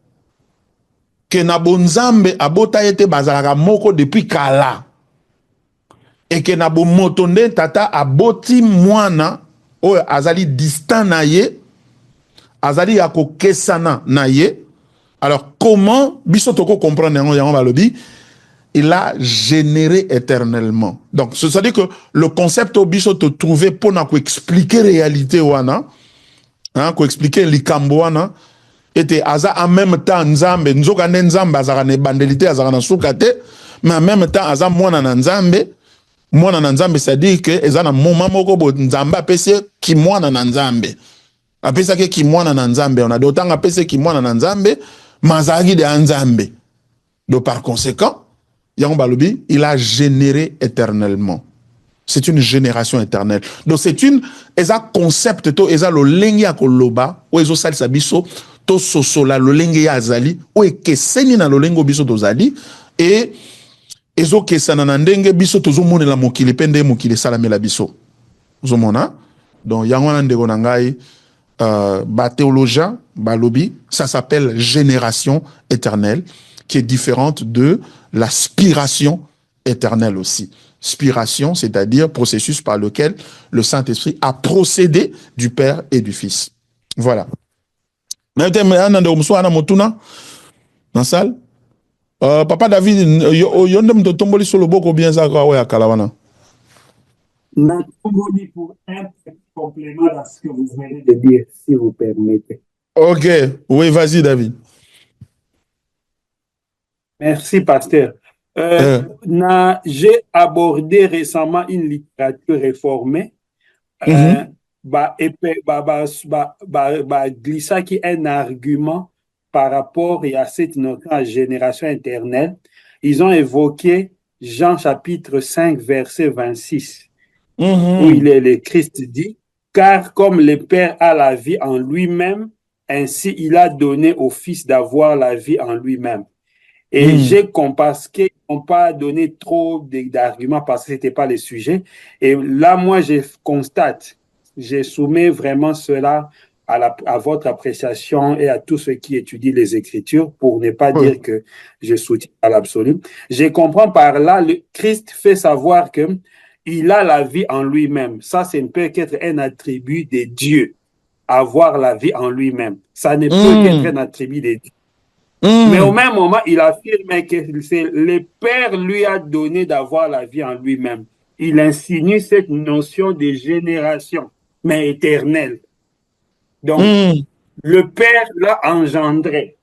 que na bonzambe abota yete bazalaka moko depuis kala et que na motonde tata aboti mwana oyo azali distant na ye azali ya kokesana na ye. Alors, comment biso toko comprendre yango balobi il a généré éternellement. Donc, c'est-à-dire que le concept obiso te trouver pour expliquer la réalité wana, hein, pour expliquer likambo wana, était aza en même temps nzambe, nzoka nzambe azara ne bandelité azara na sukate, mais en même temps aza mwana na nzambe, c'est-à-dire que ezana moment moko bo nzamba pese ki mwana na nzambe. Apesa ke ki mwana na nzambe, on a d'autant apesa ki mwana na nzambe, mazagi de nzambe. Donc par conséquent, il a généré éternellement. C'est une génération éternelle. Donc c'est un concept, eza lo lengi akoloba, o ezo sali sabiso, to sosola lo lengi azali, o ekeseni na lo lengo biso tozali, et ezo kesana na ndenge biso tozo monela mokili pende mokili salamela biso. Zomona. Donc yango ndeko na ngai ba théologien, balobi, ça s'appelle génération éternelle, qui est différente de la spiration éternelle aussi. Spiration, c'est-à-dire processus par lequel le Saint-Esprit a procédé du Père et du Fils. Voilà. Dans la salle? Papa David, yo ndem to tomboli sur le boko bien ça quoi ouais à Kalawana. Natongoni pour un petit complément à ce que vous venez de dire, si vous permettez. Ok, oui, vas-y David. Merci, pasteur. J'ai abordé récemment une littérature réformée. Glissa qui est un argument par rapport à cette notion à génération éternelle. Ils ont évoqué Jean chapitre 5, verset 26, où le Christ dit, car comme le Père a la vie en lui-même, ainsi il a donné au Fils d'avoir la vie en lui-même. Et parce qu'ils n'ont pas donné trop d'arguments parce que ce n'était pas le sujet. Et là, moi, je constate, je soumets vraiment cela à votre appréciation et à tous ceux qui étudient les Écritures pour ne pas dire que je soutiens à l'absolu. Je comprends par là, le Christ fait savoir qu'il a la vie en lui-même. Ça, c'est peut qu'être un attribut de Dieu, avoir la vie en lui-même. Ça ne peut qu'être un attribut de Dieu. Mais au même moment, il affirme que le Père lui a donné d'avoir la vie en lui-même. Il insinue cette notion de génération, mais éternelle. Donc, le Père l'a engendré.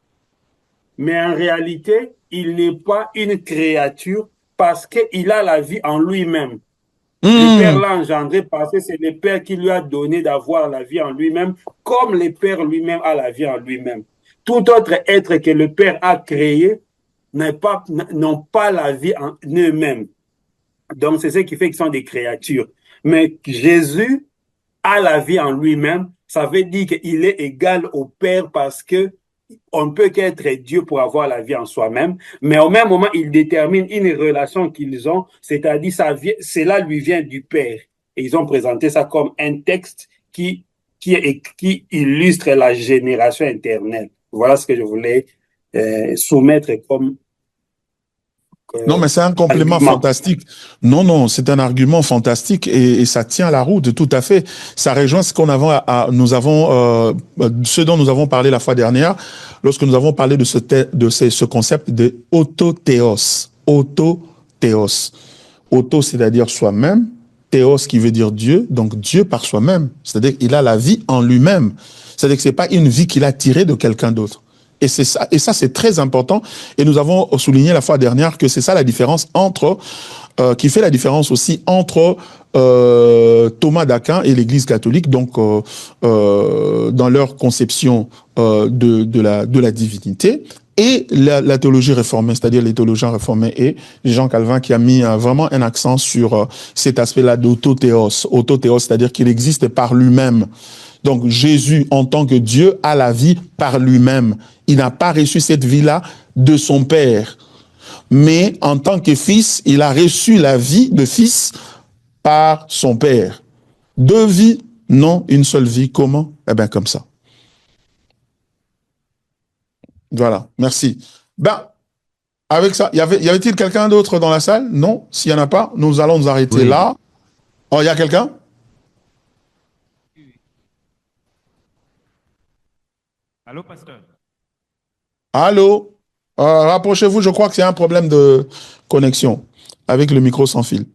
Mais en réalité, il n'est pas une créature parce qu'il a la vie en lui-même. Le Père l'a engendré parce que c'est le Père qui lui a donné d'avoir la vie en lui-même, comme le Père lui-même a la vie en lui-même. Tout autre être que le Père a créé n'ont pas la vie en eux-mêmes. Donc, c'est ce qui fait qu'ils sont des créatures. Mais Jésus a la vie en lui-même. Ça veut dire qu'il est égal au Père parce que on ne peut qu'être Dieu pour avoir la vie en soi-même. Mais au même moment, il détermine une relation qu'ils ont, c'est-à-dire cela lui vient du Père. Et ils ont présenté ça comme un texte qui illustre la génération éternelle. Voilà ce que je voulais soumettre comme... Non, mais c'est un complément fantastique. Non, c'est un argument fantastique et ça tient la route, tout à fait. Ça rejoint ce ce dont nous avons parlé la fois dernière, lorsque nous avons parlé de ce concept de autothéos. Autothéos. Auto, c'est-à-dire soi-même. Théos, qui veut dire Dieu. Donc, Dieu par soi-même. C'est-à-dire qu'il a la vie en lui-même. C'est-à-dire que c'est pas une vie qu'il a tirée de quelqu'un d'autre. Et ça, c'est très important. Et nous avons souligné la fois dernière que c'est ça la différence qui fait la différence aussi entre Thomas d'Aquin et l'Église catholique, donc dans leur conception de la divinité, et la théologie réformée, c'est-à-dire les théologiens réformés et Jean Calvin qui a mis vraiment un accent sur cet aspect-là d'autothéos. Autothéos, c'est-à-dire qu'il existe par lui-même. Donc Jésus, en tant que Dieu, a la vie par lui-même. Il n'a pas reçu cette vie-là de son Père. Mais en tant que fils, il a reçu la vie de fils par son Père. Deux vies, non, une seule vie. Comment? Eh bien, comme ça. Voilà, merci. Ben, avec ça, y avait-il quelqu'un d'autre dans la salle? Non, s'il n'y en a pas, nous allons nous arrêter là. Oh, il y a quelqu'un? Allô, pasteur? Allô? Rapprochez-vous, je crois que c'est un problème de connexion avec le micro sans fil.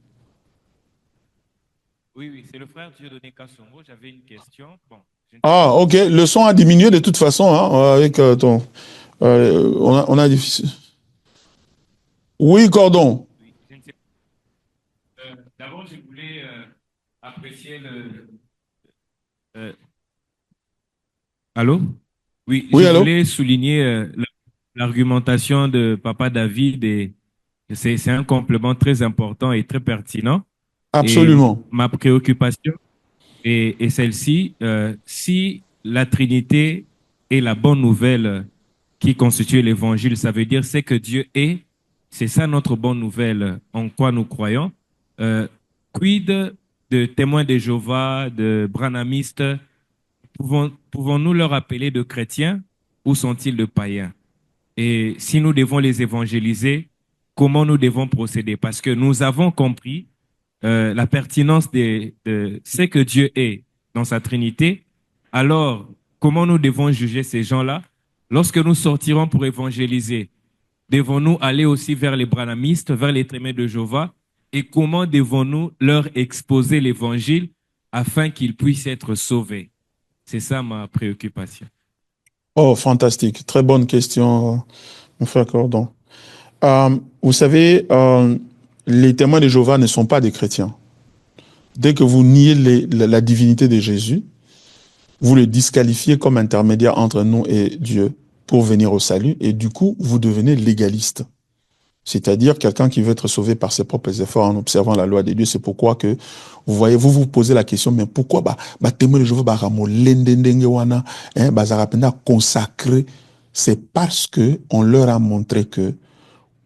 Oui, c'est le frère Dieudonné Kassongo. J'avais une question. Bon, ok. Le son a diminué de toute façon, hein, avec ton... on a difficile. Oui, Cordon. Oui, je ne sais pas. D'abord, je voulais apprécier Allô? Oui, je voulais souligner l'argumentation de Papa David et c'est un complément très important et très pertinent. Absolument. Et ma préoccupation est celle-ci. Si la Trinité est la bonne nouvelle qui constitue l'évangile, ça veut dire c'est que Dieu est. C'est ça notre bonne nouvelle en quoi nous croyons. Quid de témoins de Jéhovah, de branhamistes, pouvons-nous leur appeler de chrétiens ou sont-ils de païens? Et si nous devons les évangéliser, comment nous devons procéder? Parce que nous avons compris la pertinence de ce que Dieu est dans sa Trinité. Alors, comment nous devons juger ces gens-là? Lorsque nous sortirons pour évangéliser, devons-nous aller aussi vers les branhamistes, vers les témoins de Jéhovah, et comment devons-nous leur exposer l'évangile afin qu'ils puissent être sauvés? C'est ça ma préoccupation. Oh, fantastique. Très bonne question, mon frère Cordon. Vous savez, les témoins de Jéhovah ne sont pas des chrétiens. Dès que vous niez la divinité de Jésus, vous le disqualifiez comme intermédiaire entre nous et Dieu pour venir au salut, et du coup, vous devenez légaliste. C'est-à-dire quelqu'un qui veut être sauvé par ses propres efforts en observant la loi de Dieu. C'est pourquoi que, vous voyez, vous vous posez la question, mais pourquoi témoin de Jéhovah consacré? C'est parce que on leur a montré que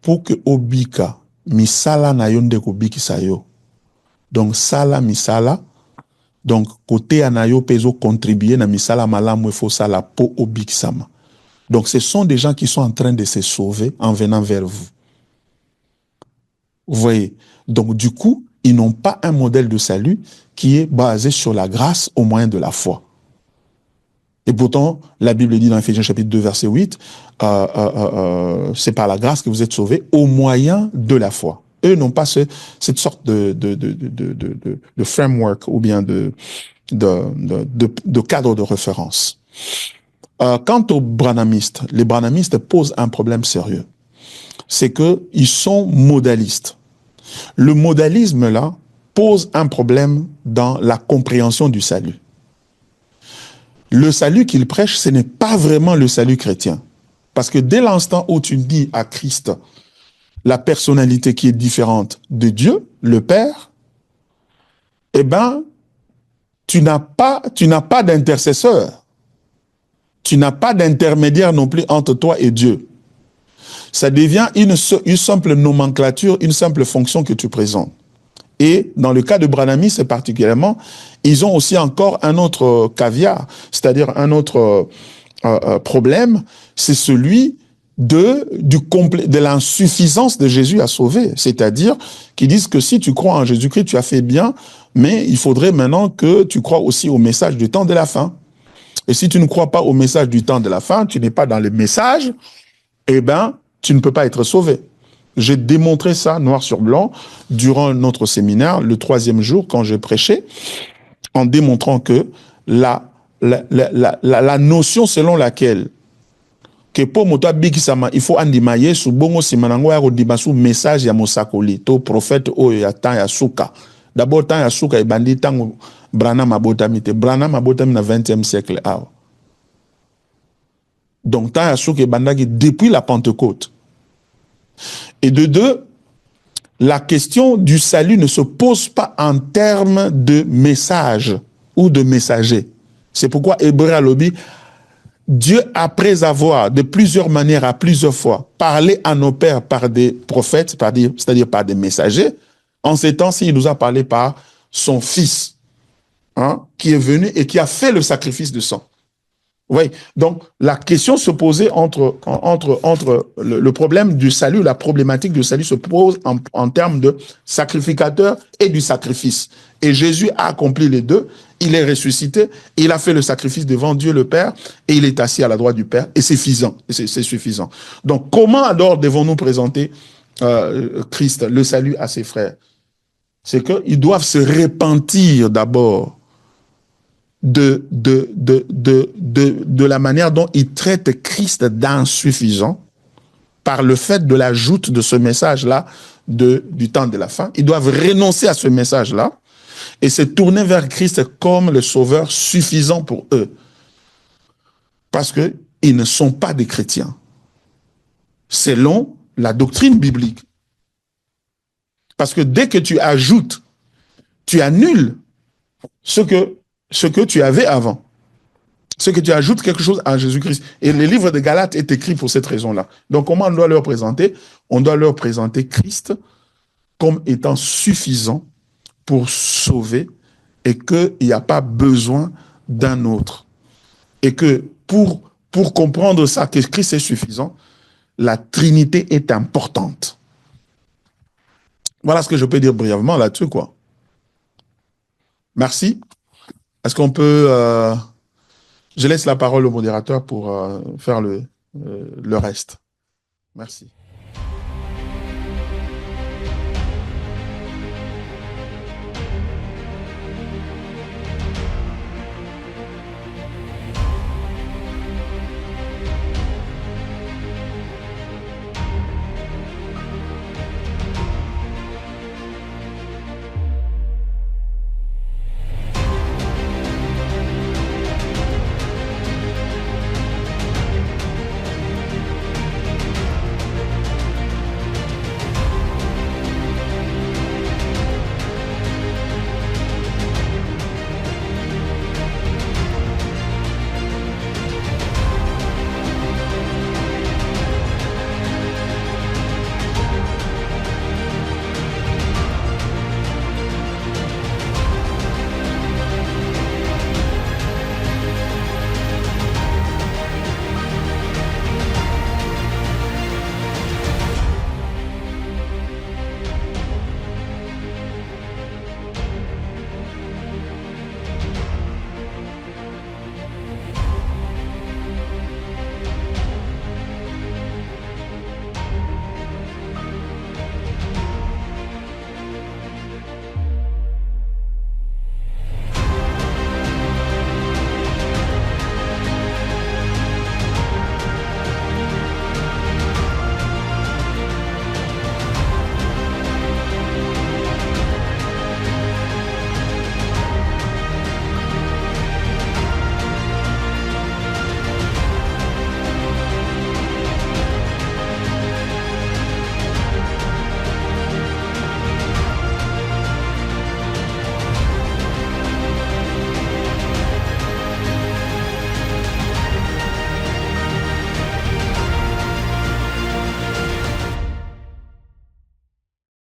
pour que obika misala na yonde kobiki sayo. Donc sala misala, donc côté anayo peso contribuer na misala malamu il faut sala po obiki sama. Donc ce sont des gens qui sont en train de se sauver en venant vers vous. Vous voyez? Donc du coup, ils n'ont pas un modèle de salut qui est basé sur la grâce au moyen de la foi. Et pourtant, la Bible dit dans Ephésiens chapitre 2, verset 8, c'est par la grâce que vous êtes sauvés au moyen de la foi. Eux n'ont pas cette sorte de framework ou bien de cadre de référence. Quant aux branhamistes, les branhamistes posent un problème sérieux. C'est qu'ils sont modalistes. Le modalisme, là, pose un problème dans la compréhension du salut. Le salut qu'ils prêchent, ce n'est pas vraiment le salut chrétien. Parce que dès l'instant où tu dis à Christ la personnalité qui est différente de Dieu, le Père, eh ben, tu n'as pas d'intercesseur. Tu n'as pas d'intermédiaire non plus entre toi et Dieu. Ça devient une simple nomenclature, une simple fonction que tu présentes. Et dans le cas de branamis, particulièrement, ils ont aussi encore un autre caviar, c'est-à-dire un autre problème, c'est celui de l'insuffisance de Jésus à sauver. C'est-à-dire qu'ils disent que si tu crois en Jésus-Christ, tu as fait bien, mais il faudrait maintenant que tu crois aussi au message du temps de la fin. Et si tu ne crois pas au message du temps de la fin, tu n'es pas dans le message, eh ben, tu ne peux pas être sauvé. J'ai démontré ça noir sur blanc durant notre séminaire, le 3e jour, quand j'ai prêché, en démontrant que la notion selon laquelle que pour moto bikisama il faut andimaye sous bongo simanango ya kodiba sous message ya mosakoli to prophète o ya temps ya suka. D'abord temps ya suka e bandi tango Branham abotami te. Branham abotami na 20e siècle awa. Donc temps ya suka e bandaki depuis la Pentecôte. Et de deux, la question du salut ne se pose pas en termes de message ou de messager. C'est pourquoi Hébreu a lobby, Dieu, après avoir de plusieurs manières, à plusieurs fois, parlé à nos pères par des prophètes, c'est-à-dire par des messagers, en ces temps-ci, il nous a parlé par son Fils, hein, qui est venu et qui a fait le sacrifice de sang. Oui, donc la question se posait entre le problème du salut, la problématique du salut se pose en termes de sacrificateur et du sacrifice. Et Jésus a accompli les deux, il est ressuscité, il a fait le sacrifice devant Dieu le Père, et il est assis à la droite du Père, et c'est suffisant. Donc comment alors devons-nous présenter Christ, le salut à ses frères? C'est qu'ils doivent se repentir d'abord de la manière dont ils traitent Christ d'insuffisant par le fait de l'ajout de ce message-là du temps de la fin. Ils doivent renoncer à ce message-là et se tourner vers Christ comme le sauveur suffisant pour eux. Parce qu'ils ne sont pas des chrétiens. Selon la doctrine biblique. Parce que dès que tu ajoutes, tu annules ce que tu avais avant. Ce que tu ajoutes quelque chose à Jésus-Christ. Et le livre de Galates est écrit pour cette raison-là. Donc, comment on doit leur présenter? On doit leur présenter Christ comme étant suffisant pour sauver et qu'il n'y a pas besoin d'un autre. Et que pour comprendre ça, que Christ est suffisant, la Trinité est importante. Voilà ce que je peux dire brièvement là-dessus, quoi. Merci. Est-ce qu'on peut... je laisse la parole au modérateur pour faire le reste. Merci.